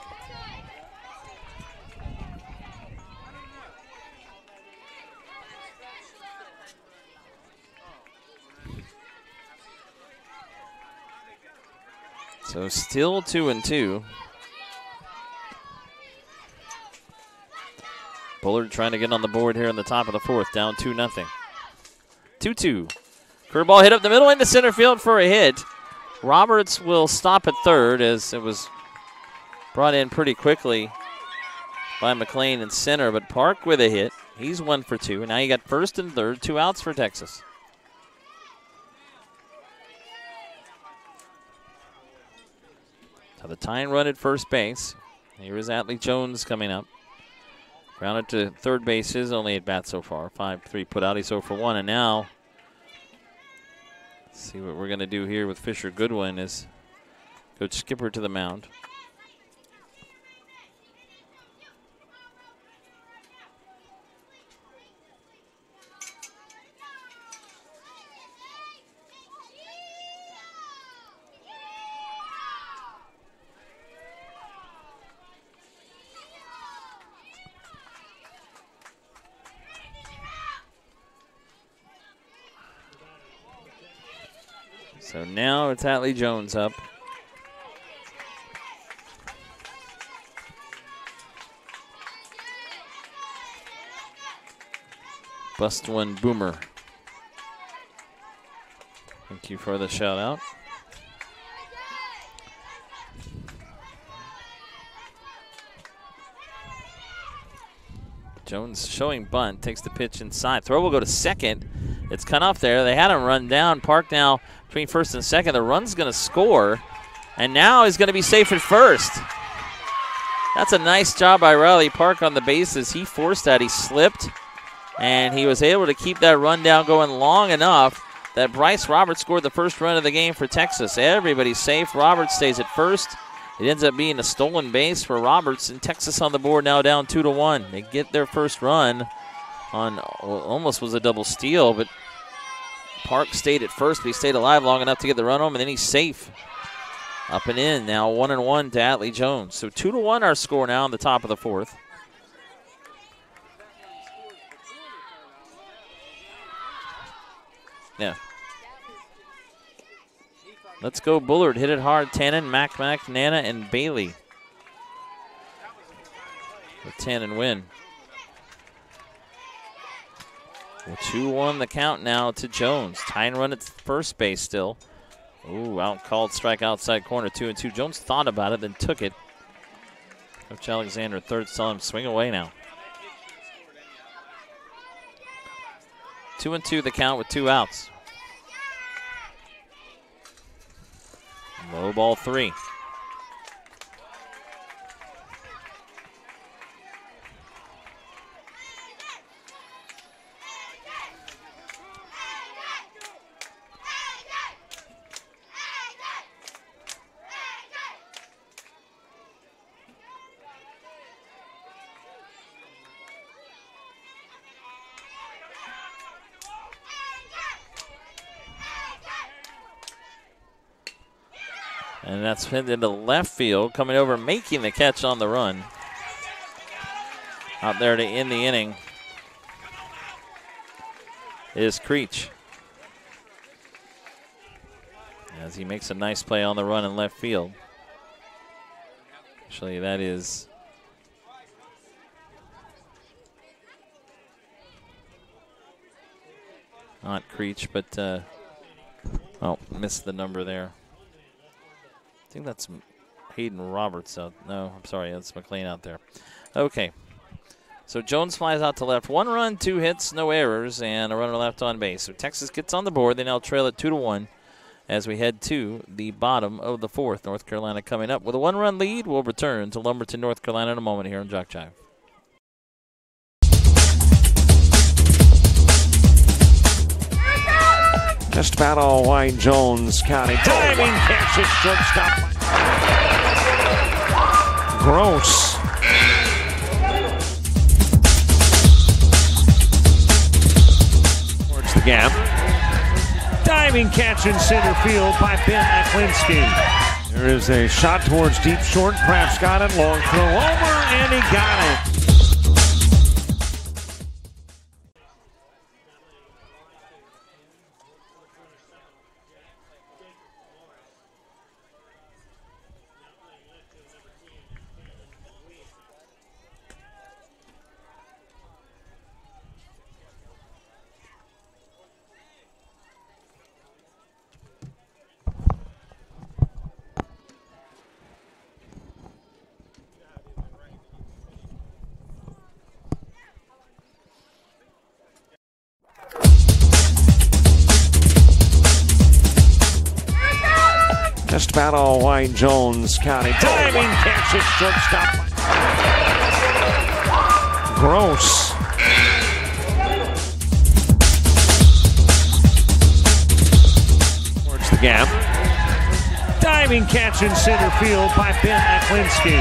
So still 2-2. Bullard trying to get on the board here in the top of the fourth, down 2-0. 2-2. Curveball hit up the middle into center field for a hit. Roberts will stop at third as it was brought in pretty quickly by McLean in center, but Park with a hit. He's 1 for 2. Now you got first and third, 2 outs for Texas. So the tying run at first base. Here is Atlee Jones coming up. Grounded to third base, his only at bat so far. 5-3 put out, he's 0 for 1. And now, let's see what we're going to do here with Fisher Goodwin is Coach Skipper to the mound. So now it's Atlee Jones up. Bust one Boomer. Thank you for the shout out. Jones showing bunt, takes the pitch inside. Throw will go to second. It's cut off there. They had him run down. Park now between first and second. The run's going to score, and now he's going to be safe at first. That's a nice job by Riley Park on the bases. He forced that. He slipped, and he was able to keep that run down going long enough that Bryce Roberts scored the first run of the game for Texas. Everybody's safe. Roberts stays at first. It ends up being a stolen base for Roberts, and Texas on the board now down 2-1. They get their first run on almost was a double steal, but Park stayed at first, but he stayed alive long enough to get the run home, and then he's safe. Up and in, now 1-1 to Atlee Jones. So 2-1 our score now in the top of the fourth. Yeah. Let's go Bullard. Hit it hard. Tannen, Mac, Nana, and Bailey. The Tannen win. 2-1 the count now to Jones. Tying run at first base still. Ooh, out called strike outside corner, 2-2. Jones thought about it, then took it. Coach Alexander third, saw him swing away now. 2-2 the count with 2 outs. Low ball 3. And that's hit into left field, coming over, making the catch on the run. Out there to end the inning is Creech. As he makes a nice play on the run in left field. Actually, that is not Creech, but oh, missed the number there. I think that's Hayden Roberts out. No, I'm sorry, that's McLean out there. Okay. So Jones flies out to left. 1 run, 2 hits, no errors, and a runner left on base. So Texas gets on the board. They now trail it 2-1 as we head to the bottom of the 4th. North Carolina coming up with a 1-run lead. We'll return to Lumberton, North Carolina in a moment here on JockJive. Just about all White Jones County. Diving catch at shortstop. Gross. Towards the gap. Diving catch in center field by Ben Aklinski. There is a shot towards deep short. Craft's got it. Long throw over, and he got it. Just about all White Jones County. Diving catch at shortstop. Gross. Towards the gap. Diving catch in center field by Ben Aklinski.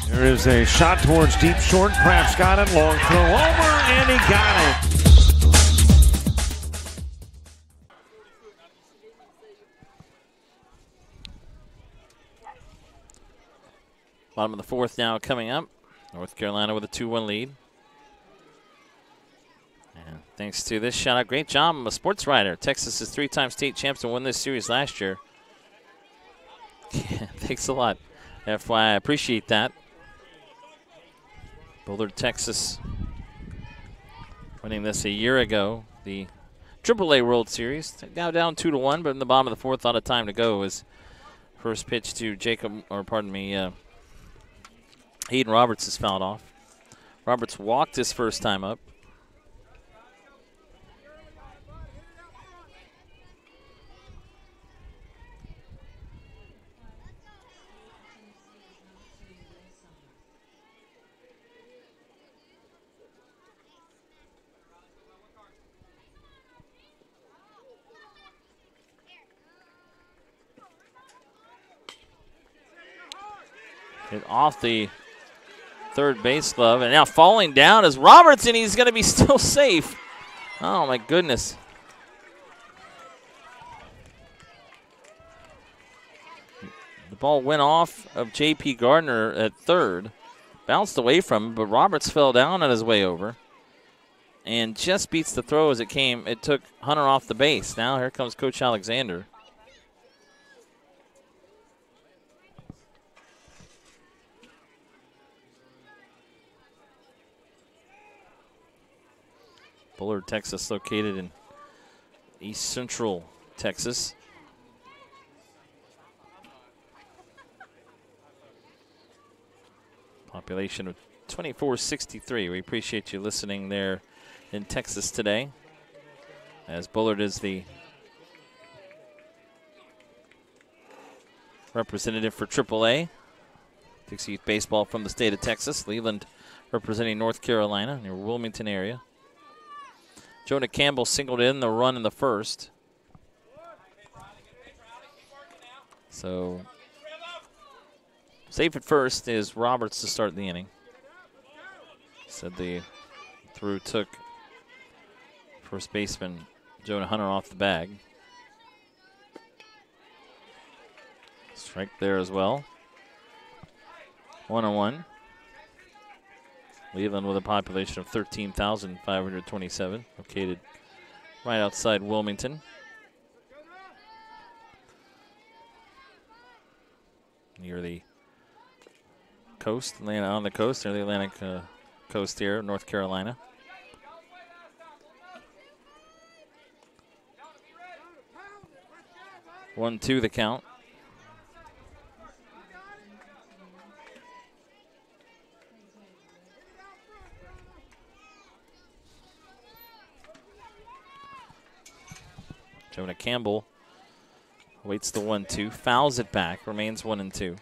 There is a shot towards deep short. Craft's got it. Long throw over, and he got it. Bottom of the 4th now coming up. North Carolina with a 2-1 lead. And thanks to this shout out, great job. I'm a sports writer. Texas is 3-time state champs and won this series last year. Thanks a lot. FYI, I appreciate that. Bullard, Texas winning this a year ago. The AAA World Series. Now down 2-1, but in the bottom of the 4th, a lot of time to go as first pitch to Hayden Roberts is fouled off. Roberts walked his first time up. Hit off the third base glove, and now falling down is Roberts, and he's going to be still safe. Oh, my goodness. The ball went off of J.P. Gardner at third, bounced away from him, but Roberts fell down on his way over and just beats the throw as it came. It took Hunter off the base. Now here comes Coach Alexander. Bullard, Texas, located in east central Texas. Population of 2463. We appreciate you listening there in Texas today, as Bullard is the representative for AAA. Dixie Youth Baseball from the state of Texas. Leland representing North Carolina near Wilmington area. Jonah Campbell singled in the run in the first. So safe at first is Roberts to start the inning. Said the throw took first baseman Jonah Hunter off the bag. Strike there as well. 1-1. Leland with a population of 13,527, located right outside Wilmington. Near the coast, on the coast, or the Atlantic coast here, North Carolina. One, two, the count. Jonah Campbell waits the 1-2, fouls it back, remains 1-2.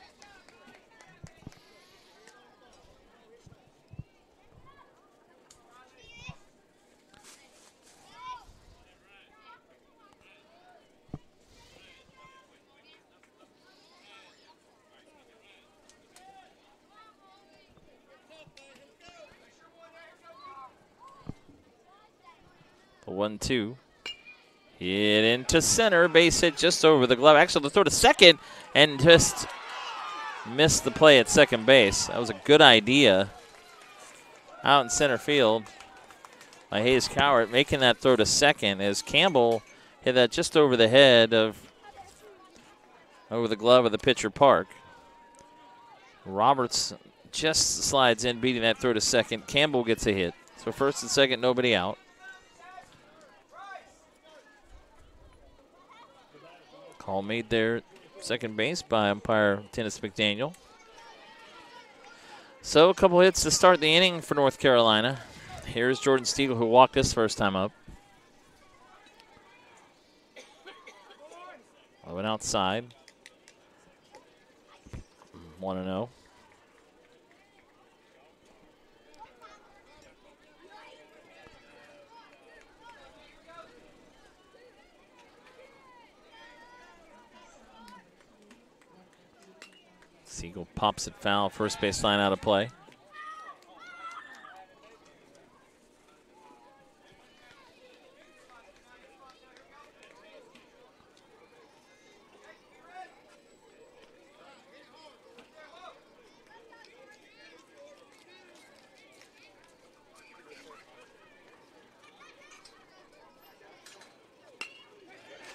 The 1-2. Hit into center, base hit just over the glove. Actually, the throw to second and just missed the play at second base. That was a good idea out in center field by Hayes Cowart, making that throw to second as Campbell hit that just over the head over the glove of the pitcher Park. Roberts just slides in, beating that throw to second. Campbell gets a hit. So first and second, nobody out. Call made there, second base by umpire Dennis McDaniel. So a couple hits to start the inning for North Carolina. Here's Jordan Stiegel, who walked this first time up. Went outside. 1-0. Siegel pops it foul, first base line out of play.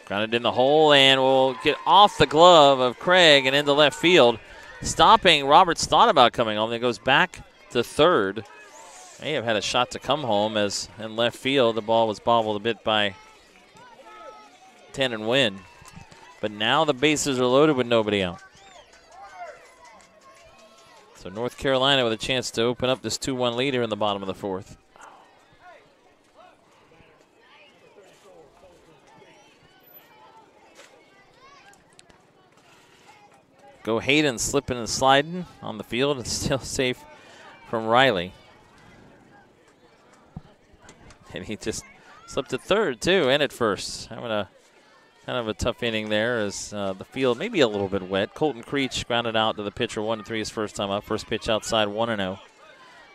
Grounded in the hole and will get off the glove of Craig and into left field. Stopping, Roberts thought about coming home. Then goes back to third. May have had a shot to come home as in left field the ball was bobbled a bit by 10 and Win. But now the bases are loaded with nobody out. So North Carolina with a chance to open up this 2-1 lead here in the bottom of the fourth. Go Hayden slipping and sliding on the field. It's still safe from Riley. And he just slipped at third, too, and at first. Having a kind of a tough inning there as the field maybe a little bit wet. Colton Creech grounded out to the pitcher 1-3 his first time up. First pitch outside 1-0.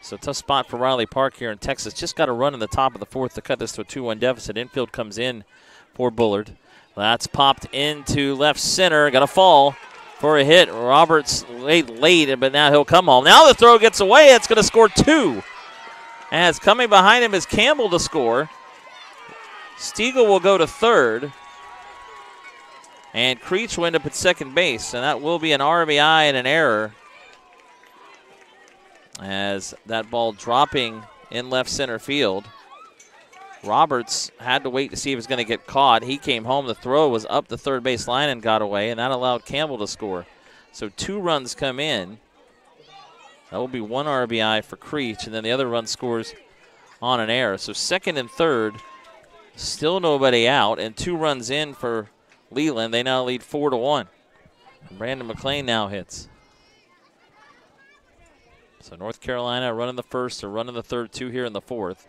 So tough spot for Riley Park here in Texas. Just got a run in the top of the fourth to cut this to a 2-1 deficit. Infield comes in for Bullard. That's popped into left center. Got a fall for a hit. Roberts late, but now he'll come home. Now the throw gets away. It's going to score two. As coming behind him is Campbell to score. Stiegel will go to third. And Creech will end up at second base. And that will be an RBI and an error. As that ball dropping in left center field. Roberts had to wait to see if he was going to get caught. He came home. The throw was up the third base line and got away, and that allowed Campbell to score. So 2 runs come in. That will be 1 RBI for Creech, and then the other run scores on an error. So second and third, still nobody out, and 2 runs in for Leland. They now lead 4-1. Brandon McClain now hits. So North Carolina running the first or running the third, 2 here in the fourth.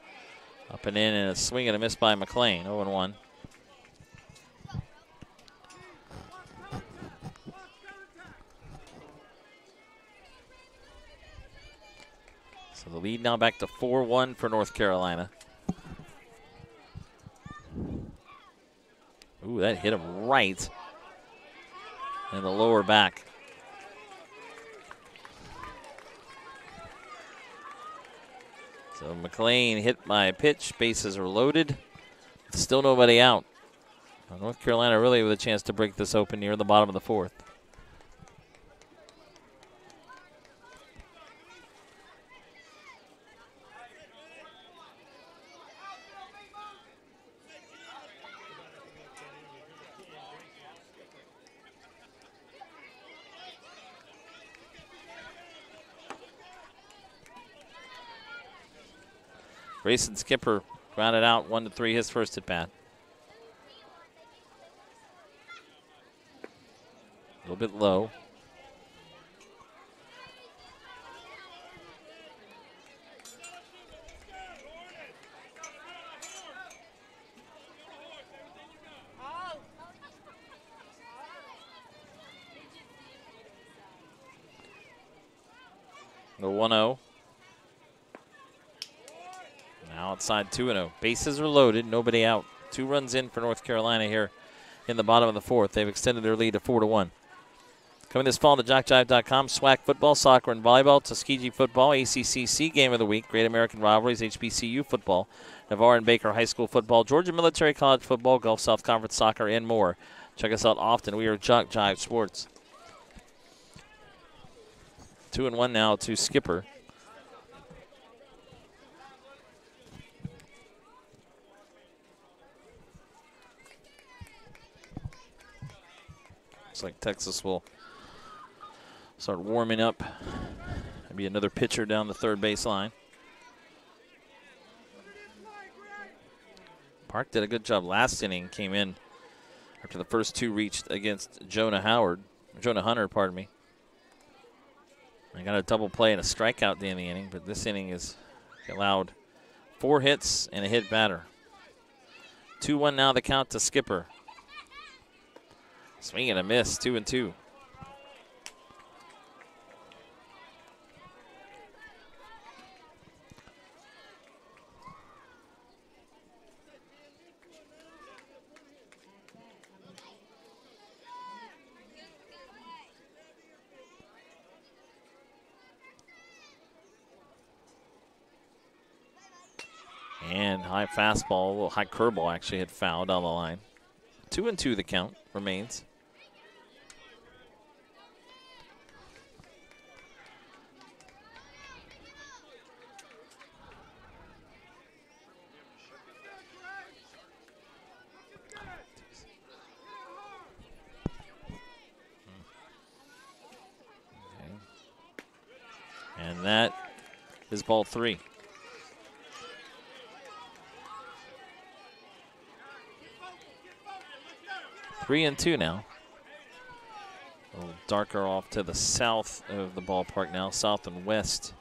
Up and in, and a swing and a miss by McClain, 0-1. So the lead now back to 4-1 for North Carolina. Ooh, that hit him right in the lower back. So McClain hit by a pitch. Bases are loaded. Still nobody out. North Carolina really with a chance to break this open near the bottom of the fourth. Grayson Skipper grounded out 1-3, his first at bat. A little bit low. The 1-0. Now outside 2-0. Bases are loaded, nobody out. 2 runs in for North Carolina here in the bottom of the 4th. They've extended their lead to 4-1. Coming this fall to JockJive.com, SWAC football, soccer, and volleyball, Tuskegee football, ACCC game of the week, Great American Rivalries, HBCU football, Navarre and Baker High School football, Georgia Military College football, Gulf South Conference soccer, and more. Check us out often. We are JockJive Sports. 2-1 now to Skipper. Looks like Texas will start warming up. Maybe another pitcher down the third baseline. Park did a good job last inning. Came in after the first 2 reached against Jonah Hunter, pardon me. I got a double play and a strikeout at the end of the inning, but this inning is allowed 4 hits and a hit batter. 2-1 now the count to Skipper. Swing and a miss, 2-2. And high fastball, a little high curveball actually hit foul down the line. 2-2 the count remains. Okay. And that is ball 3. 3-2 now. A little darker off to the south of the ballpark now, south and west.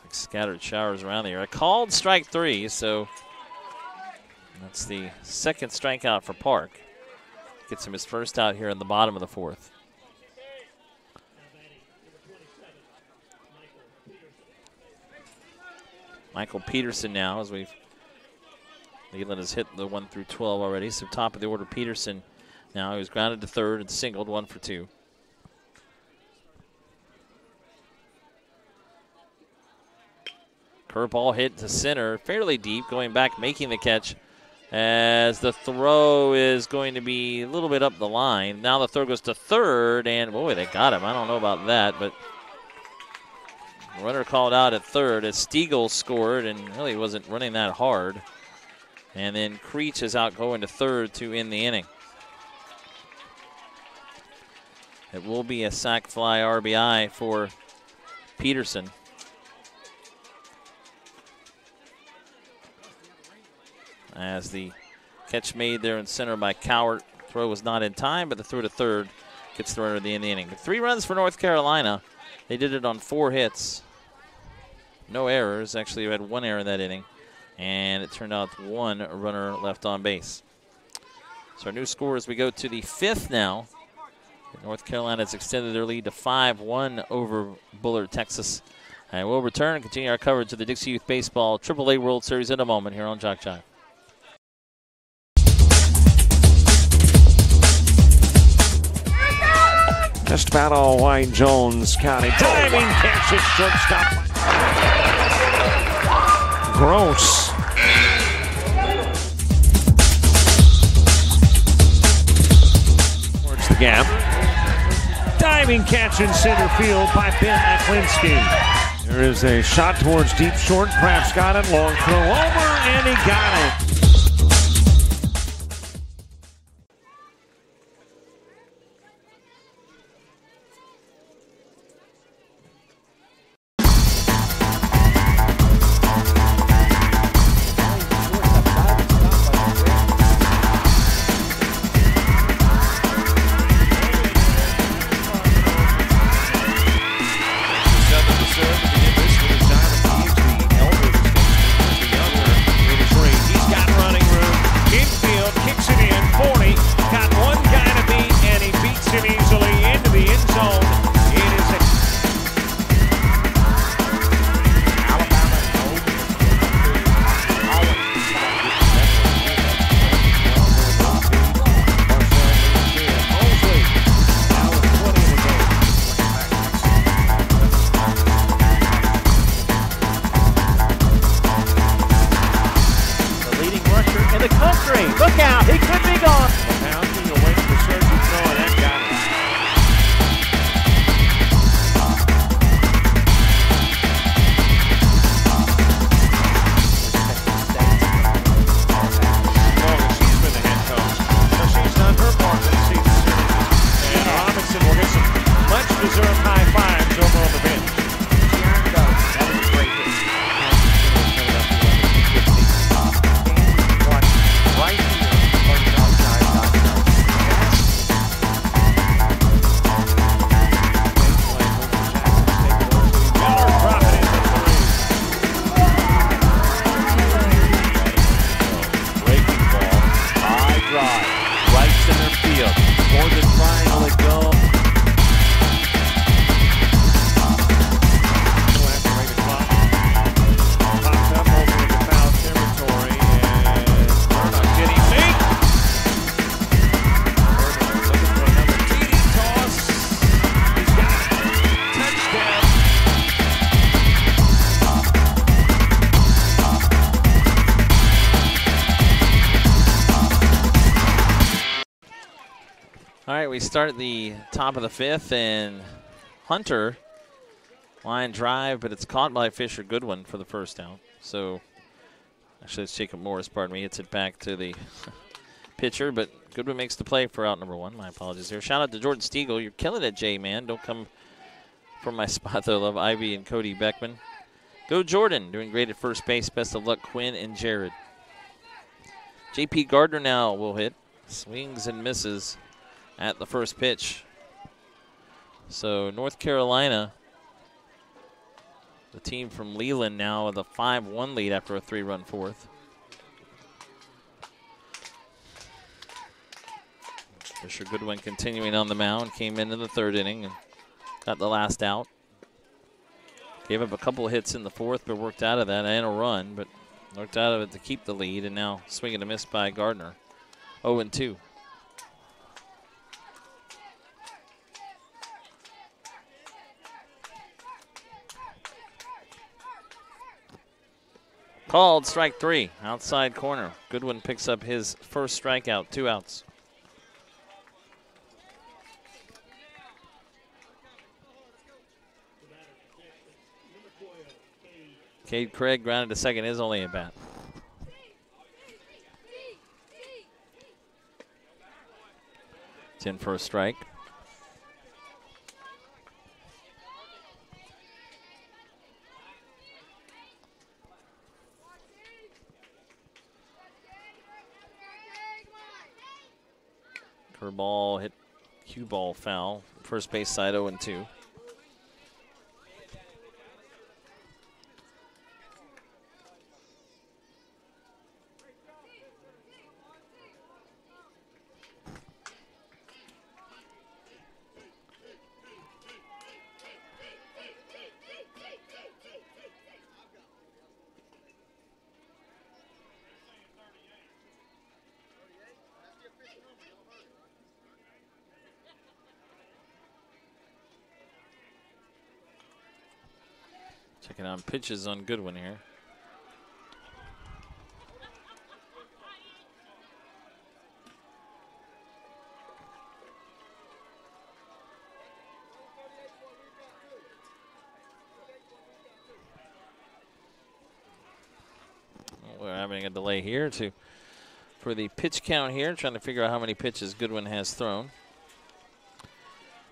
Like scattered showers around the area. Called strike 3, so that's the second strikeout for Park. Gets him his first out here in the bottom of the 4th. Michael Peterson now, as we've Leland has hit the 1 through 12 already. So top of the order, Peterson. Now he was grounded to third and singled 1 for 2. Curveball hit to center, fairly deep, going back, making the catch. As the throw is going to be a little bit up the line. Now the throw goes to third, and boy, they got him. I don't know about that, but runner called out at third as Stiegel scored, and really wasn't running that hard. And then Creech is out going to third to end the inning. It will be a sac fly RBI for Peterson. As the catch made there in center by Cowart. Throw was not in time, but the throw to third gets the runner at the end of the inning. 3 runs for North Carolina. They did it on 4 hits. No errors. Actually, we had 1 error in that inning. And it turned out 1 runner left on base. So our new score as we go to the 5th now. North Carolina has extended their lead to 5-1 over Bullard, Texas. And we'll return and continue our coverage of the Dixie Youth Baseball AAA World Series in a moment here on JockJive. Just about all White Jones County. Diving catch at shortstop. Gross. Towards the gap. Diving catch in center field by Ben Aklinski. There is a shot towards deep short. Craft's got it. Long throw over, and he got it. All right, we start at the top of the 5th, and Hunter, line drive, but it's caught by Fisher Goodwin for the first out. So, actually, it's Jacob Morris, pardon me. Hits it back to the pitcher, but Goodwin makes the play for out number 1. My apologies here. Shout out to Jordan Stiegel. You're killing it, Jay, man. Don't come from my spot, though. Love Ivy and Cody Beckman. Go Jordan, doing great at first base. Best of luck, Quinn and Jared. J.P. Gardner now will hit. Swings and misses at the first pitch. So North Carolina, the team from Leland now with a 5-1 lead after a 3-run fourth. Fisher Goodwin continuing on the mound. Came in the 3rd inning and got the last out. Gave up a couple of hits in the 4th, but worked out of that and a run, but worked out of it to keep the lead, and now swinging a miss by Gardner. 0-2. Called strike 3, outside corner. Goodwin picks up his first strikeout, 2 outs. Cade Craig grounded to second, his only at bat. It's in for a strike. Curveball hit cue ball foul. First base side 0-2. Checking on pitches on Goodwin here. We're having a delay here for the pitch count here, trying to figure out how many pitches Goodwin has thrown.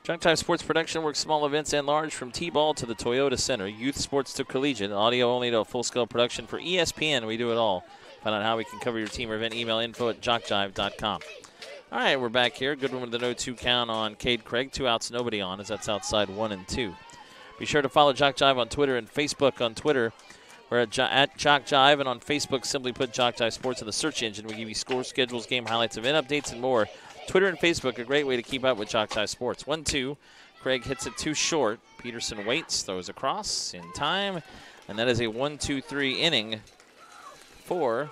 JockJive Sports Production works small events and large, from T-ball to the Toyota Center, youth sports to collegiate, audio only to a full-scale production. For ESPN, we do it all. Find out how we can cover your team or event. Email info@jockjive.com. All right, we're back here. Goodwin with the 0-2 count on Cade Craig. 2 outs, nobody on, as that's outside 1-2. Be sure to follow JockJive on Twitter and Facebook. On Twitter, we're at JockJive, and on Facebook, simply put JockJive Sports in the search engine. We give you scores, schedules, game highlights, event updates, and more. Twitter and Facebook, a great way to keep up with JockJive Sports. 1-2. Craig hits it too short. Peterson waits, throws across in time, and that is a 1-2-3 inning for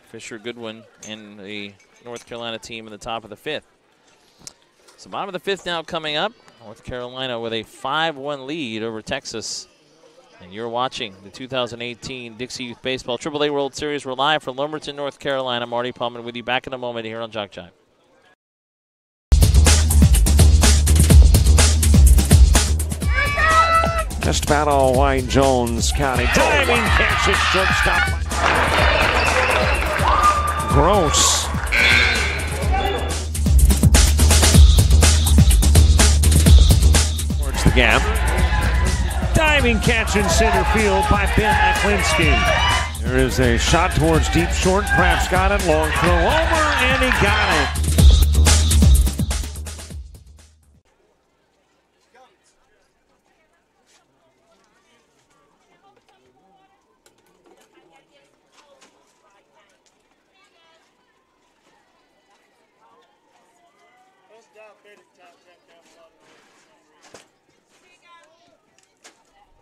Fisher Goodwin and the North Carolina team in the top of the 5th. So bottom of the 5th now coming up. North Carolina with a 5-1 lead over Texas. And you're watching the 2018 Dixie Youth Baseball AAA World Series. We're live from Lumberton, North Carolina. Marty Pullman with you back in a moment here on JockJive. Just about all white, Jones County. Diving catch at shortstop. Gross. Towards the gap. Diving catch in center field by Ben Aklinski. There is a shot towards deep short. Craps got it. Long throw over, and he got it.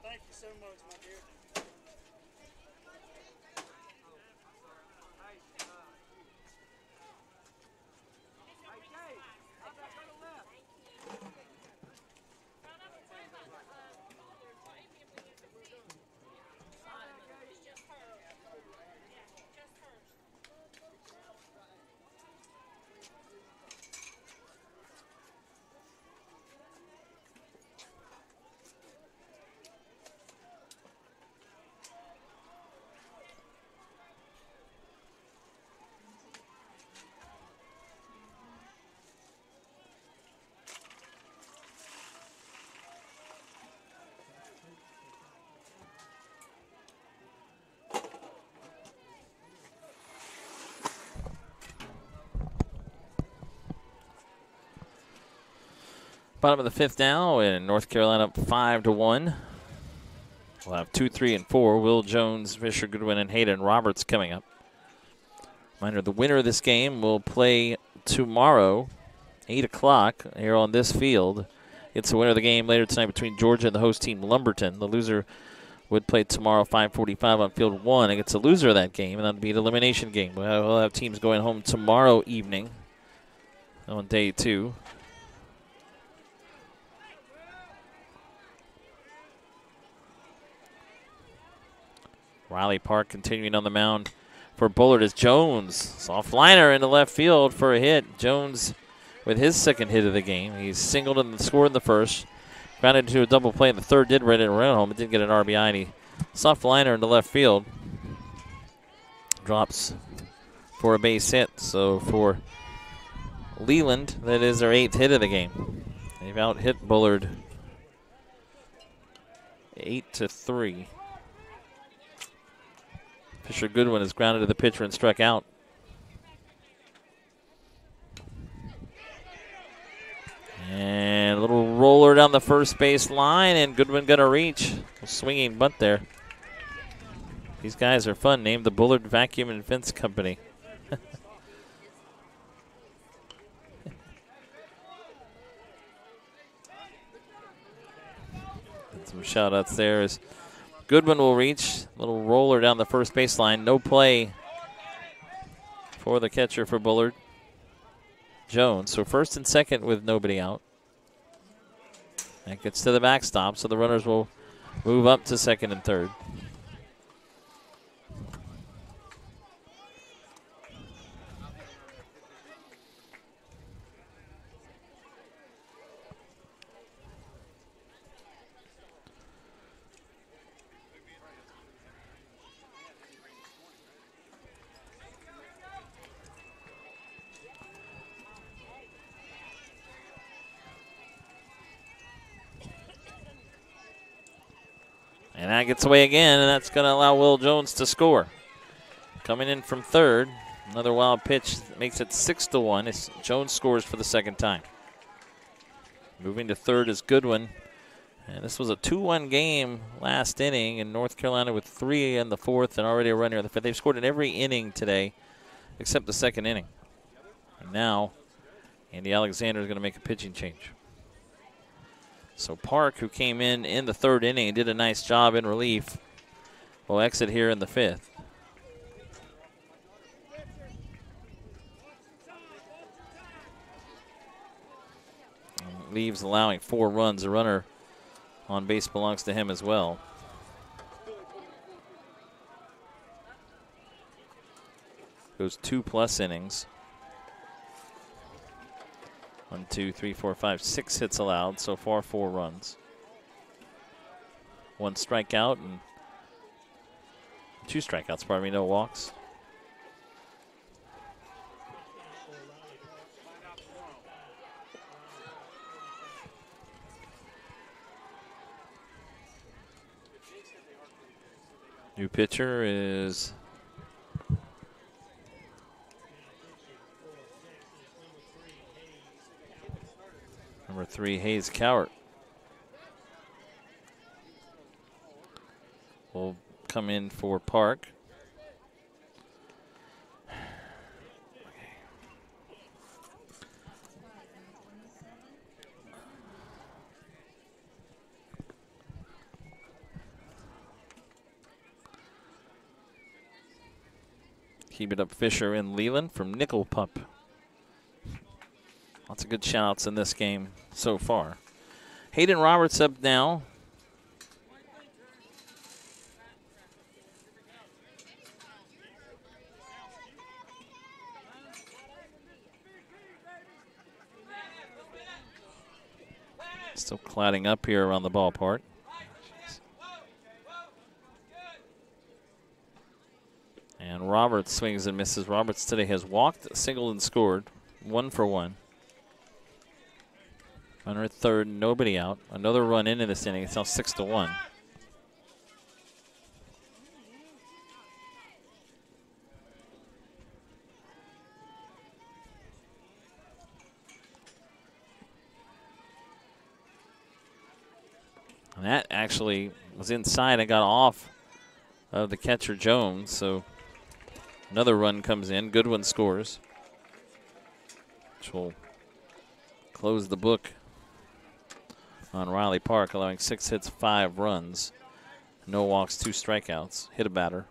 Thank you so much, my dear. Bottom of the fifth now, and North Carolina up 5-1. We'll have 2, 3, and 4. Will Jones, Fisher Goodwin, and Hayden Roberts coming up. Reminder, the winner of this game will play tomorrow, 8 o'clock, here on this field. It's the winner of the game later tonight between Georgia and the host team, Lumberton. The loser would play tomorrow, 5:45 on field 1 against the loser of that game, and that would be an elimination game. We'll have teams going home tomorrow evening on day 2. Riley Park continuing on the mound for Bullard is Jones. Soft liner into left field for a hit. Jones with his second hit of the game. He's singled and scored in the first. Grounded into a double play in the third. Did right it around home. It did get an RBI. And he soft liner into left field. Drops for a base hit. So for Leland, that is their 8th hit of the game. They've out-hit Bullard 8-3. Fisher Goodwin is grounded to the pitcher and struck out. And a little roller down the first base line, and Goodwin going to reach. A swinging bunt there. These guys are fun. Named the Bullard Vacuum and Fence Company. Some shout outs there as Goodwin will reach. A little roller down the first baseline. No play for the catcher for Bullard, Jones. So first and second with nobody out. That gets to the backstop, so the runners will move up to second and third. And that gets away again, and that's going to allow Will Jones to score. Coming in from third, another wild pitch makes it 6-1 as Jones scores for the second time. Moving to third is Goodwin. And this was a 2-1 game last inning, and North Carolina with 3 in the fourth and already a runner in the fifth. They've scored in every inning today except the second inning. And now Andy Alexander is going to make a pitching change. So Park, who came in the third inning and did a nice job in relief, will exit here in the fifth. And leaves allowing 4 runs. A runner on base belongs to him as well. Goes 2+ innings. 1, 2, 3, 4, 5, 6 hits allowed. So far, 4 runs. 1 strikeout and 2 strikeouts, pardon me, no walks. New pitcher is number 3, Hayes Cowart. Will come in for Park. Keep it up, Fisher and Leland from Nickel Pup. Lots of good shout-outs in this game so far. Hayden Roberts up now. Still clouding up here around the ballpark. And Roberts swings and misses. Roberts today has walked, singled, and scored. 1 for 1. Runner at third, nobody out. Another run into this inning. It's now 6-1. actually was inside and got off of the catcher Jones. So another run comes in. Goodwin scores, which will close the book on Riley Park, allowing 6 hits, 5 runs. No walks, 2 strikeouts. Hit a batter.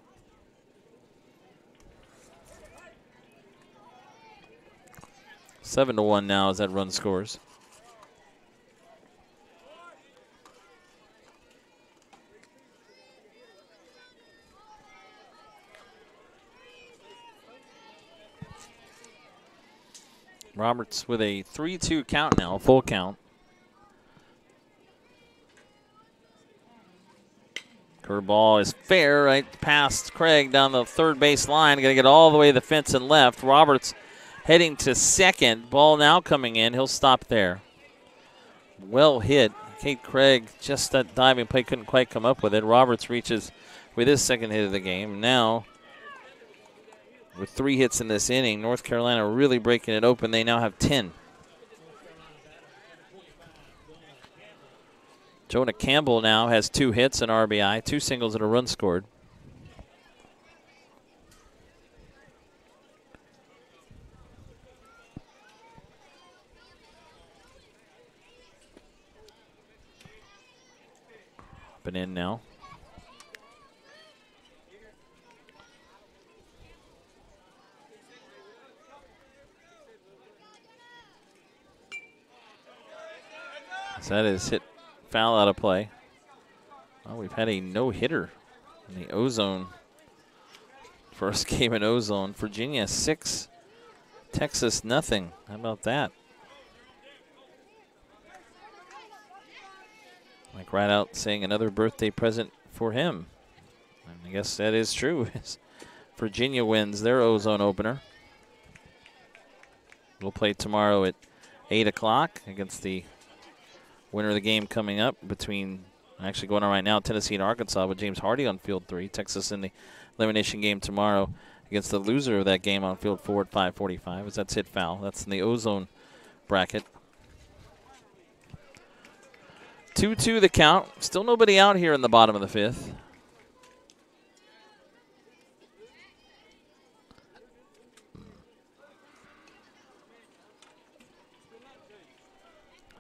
Seven to 1 now as that run scores. Roberts with a 3-2 count now, full count. Curveball is fair, right past Craig down the third base line. Going to get all the way to the fence and left. Roberts heading to second. Ball now coming in. He'll stop there. Well hit. Kate Craig, just that diving play, couldn't quite come up with it. Roberts reaches with his second hit of the game. Now, with 3 hits in this inning, North Carolina really breaking it open. They now have 10. Jonah Campbell now has 2 hits, an RBI, 2 singles, and a run scored. Up and in now. So that is hit foul out of play. Well, we've had a no-hitter in the Ozone. First game in Ozone. Virginia 6, Texas nothing. How about that? Mike Rideout saying another birthday present for him. And I guess that is true. Virginia wins their Ozone opener. We'll play tomorrow at 8 o'clock against the winner of the game coming up between, actually going on right now, Tennessee and Arkansas with James Hardy on field 3. Texas in the elimination game tomorrow against the loser of that game on field 4 at 5:45 as that's hit foul. That's in the Ozone bracket. 2-2 the count. Still nobody out here in the bottom of the 5th.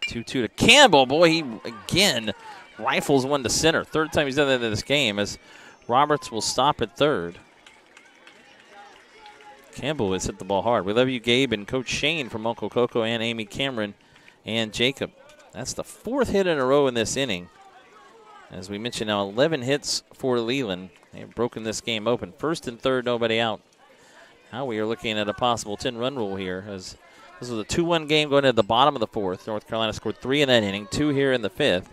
Two to Campbell. Boy, he again rifles one to center. Third time he's done that in this game as Roberts will stop at third. Campbell has hit the ball hard. We love you, Gabe, and Coach Shane from Uncle Coco and Amy Cameron and Jacob. That's the 4th hit in a row in this inning. As we mentioned now, 11 hits for Leland. They've broken this game open. First and third, nobody out. Now we are looking at a possible 10-run rule here as this was a 2-1 game going into the bottom of the 4th. North Carolina scored 3 in that inning, 2 here in the 5th.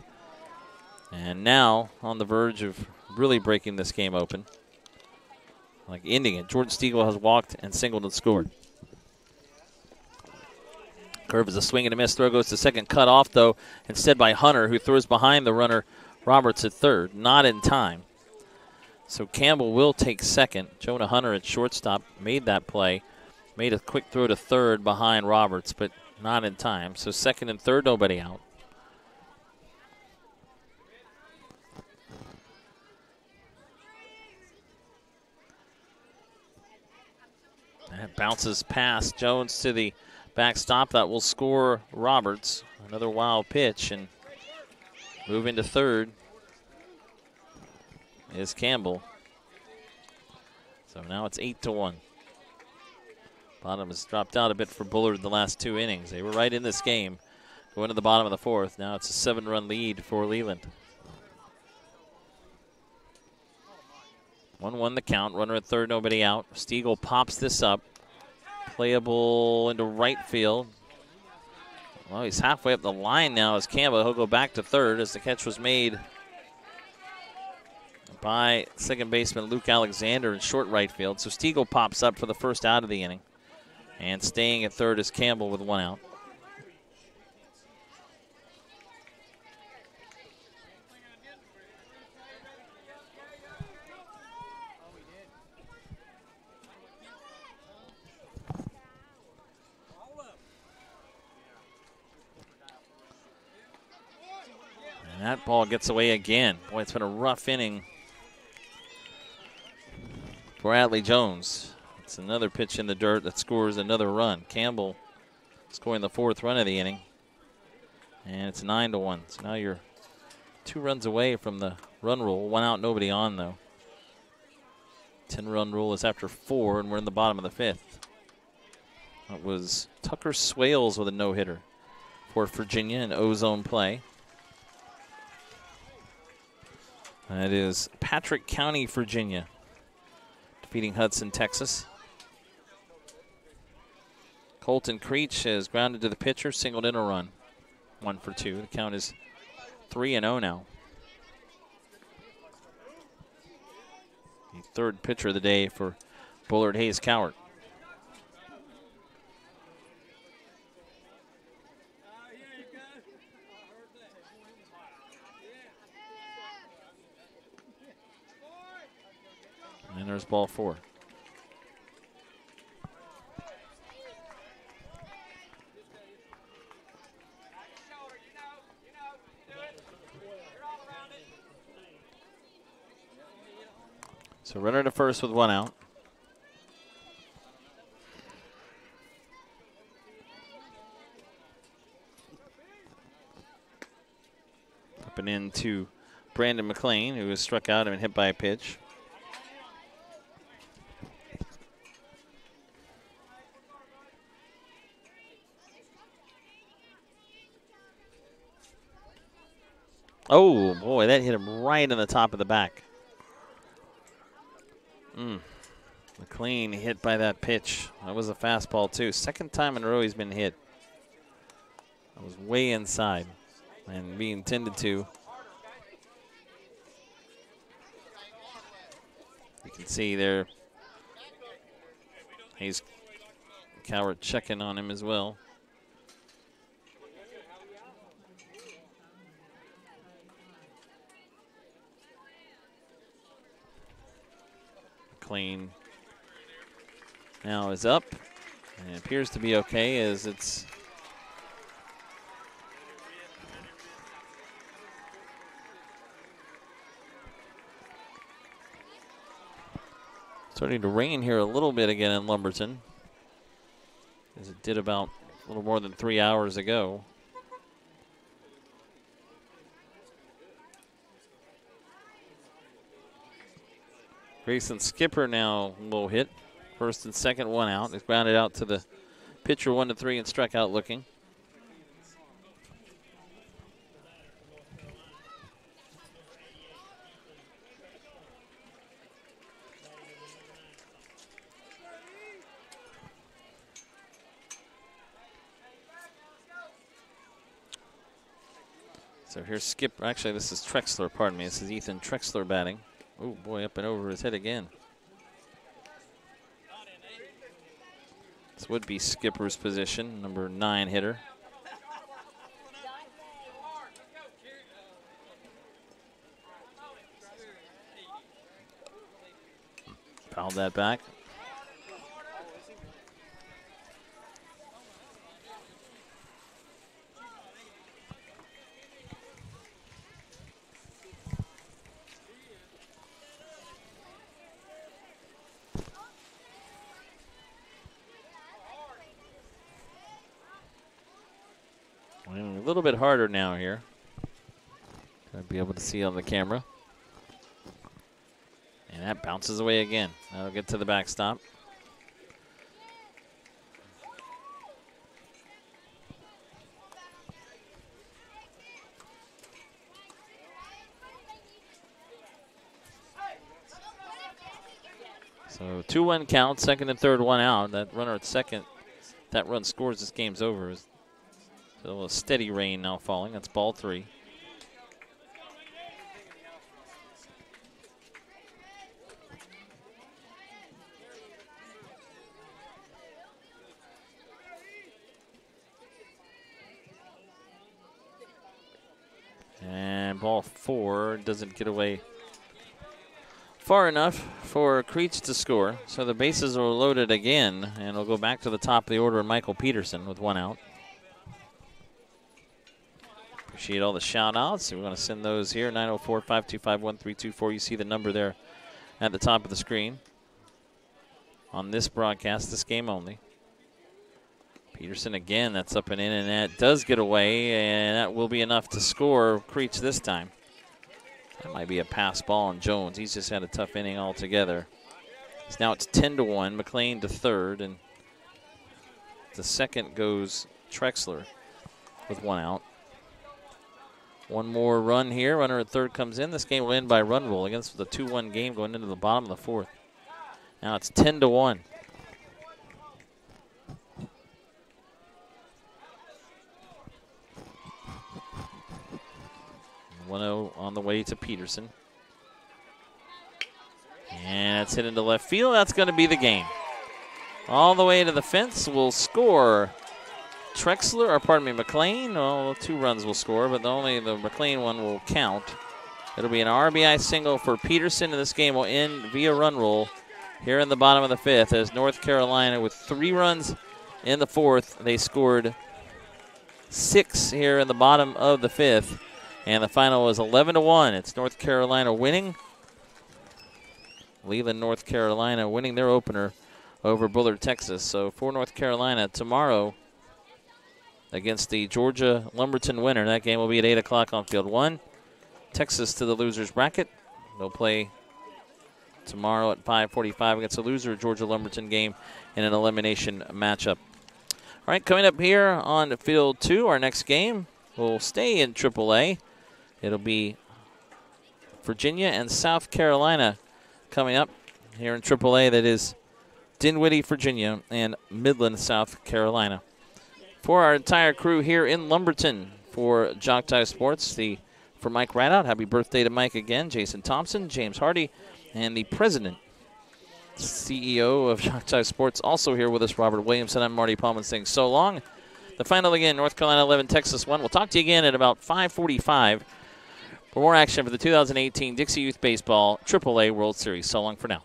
And now on the verge of really breaking this game open. Like ending it. Jordan Stiegel has walked and singled and scored. Curve is a swing and a miss. Throw goes to second. Cut off, though, instead by Hunter, who throws behind the runner Roberts at third. Not in time. So Campbell will take second. Jonah Hunter at shortstop made that play. Made a quick throw to third behind Roberts, but not in time. So second and third, nobody out. That bounces past Jones to the backstop. That will score Roberts. Another wild pitch, and move into third is Campbell. So now it's 8-1. Bottom has dropped out a bit for Bullard the last 2 innings. They were right in this game. Going to the bottom of the 4th. Now it's a 7-run lead for Leland. 1-1 the count. Runner at third, nobody out. Stiegel pops this up. Playable into right field. Well, he's halfway up the line now as Campbell. He'll go back to third as the catch was made by second baseman Luke Alexander in short right field. So Stiegel pops up for the first out of the inning. And staying at third is Campbell with 1 out. That ball gets away again. Boy, it's been a rough inning for Adley Jones. It's another pitch in the dirt that scores another run. Campbell scoring the 4th run of the inning. And it's 9-1. So now you're 2 runs away from the run rule. 1 out, nobody on, though. 10-run rule is after 4, and we're in the bottom of the 5th. That was Tucker Swales with a no-hitter for Virginia in O-zone play. That is Patrick County, Virginia, defeating Hudson, Texas. Colton Creech has grounded to the pitcher, singled in a run. 1 for 2. The count is 3-0 now. The 3rd pitcher of the day for Bullard Hayes Cowart. And there's ball 4. So runner to first with 1 out. Up and in to Brandon McLean, who was struck out and hit by a pitch. Oh, boy, that hit him right in the top of the back. McLean hit by that pitch. That was a fastball, too. 2nd time in a row he's been hit. That was way inside and being tended to. You can see there, he's Cowart checking on him as well. McLean now is up, and it appears to be okay as it's starting to rain here a little bit again in Lumberton, as it did about a little more than 3 hours ago. Grayson Skipper now low hit. 1st and 2nd, 1 out. He's grounded out to the pitcher 1-3 and struck out looking. So here's Skipper. Actually, this is Trexler, pardon me. This is Ethan Trexler batting. Oh, boy, up and over his head again. This would be Skipper's position, number 9 hitter. Fouled that back. A little bit harder now here. Gonna be able to see on the camera. And that bounces away again. That'll get to the backstop. So 2-1 count, 2nd and 3rd, 1 out. That runner at second, if that run scores, this game's over. So a steady rain now falling. That's ball 3. And ball 4 doesn't get away far enough for Creech to score. So the bases are loaded again, and we'll go back to the top of the order and Michael Peterson with 1 out. Appreciate all the shout-outs. We're going to send those here, 904-525-1324. You see the number there at the top of the screen on this broadcast, this game only. Peterson again, that's up and in, and that does get away, and that will be enough to score Creech this time. That might be a pass ball on Jones. He's just had a tough inning altogether. So now it's 10-1, McLean to third, and the second goes Trexler with 1 out. One more run here. Runner at third comes in. This game will end by run rule against the 2-1 game going into the bottom of the fourth. Now it's 10-1. 1-0 on the way to Peterson. And it's hit into left field. That's going to be the game. All the way to the fence will score Trexler, or pardon me, McLean. Well, 2 runs will score, but only the McLean one will count. It'll be an RBI single for Peterson, and this game will end via run rule here in the bottom of the 5th as North Carolina, with 3 runs in the 4th, they scored 6 here in the bottom of the 5th. And the final was 11-1. It's North Carolina winning. Leland, North Carolina winning their opener over Bullard, Texas. So for North Carolina tomorrow against the Georgia Lumberton winner. That game will be at 8 o'clock on field 1. Texas to the losers bracket. They'll play tomorrow at 5:45 against the loser Georgia Lumberton game in an elimination matchup. All right, coming up here on field 2, our next game will stay in AAA. It'll be Virginia and South Carolina coming up here in AAA. That is Dinwiddie, Virginia, and Midland, South Carolina. For our entire crew here in Lumberton for JockJive Sports, for Mike Rideout, happy birthday to Mike again, Jason Thompson, James Hardy, and the president, CEO of JockJive Sports, also here with us, Robert Williamson. I'm Marty Palman saying so long. The final again, North Carolina 11, Texas 1. We'll talk to you again at about 5:45 for more action for the 2018 Dixie Youth Baseball AAA World Series. So long for now.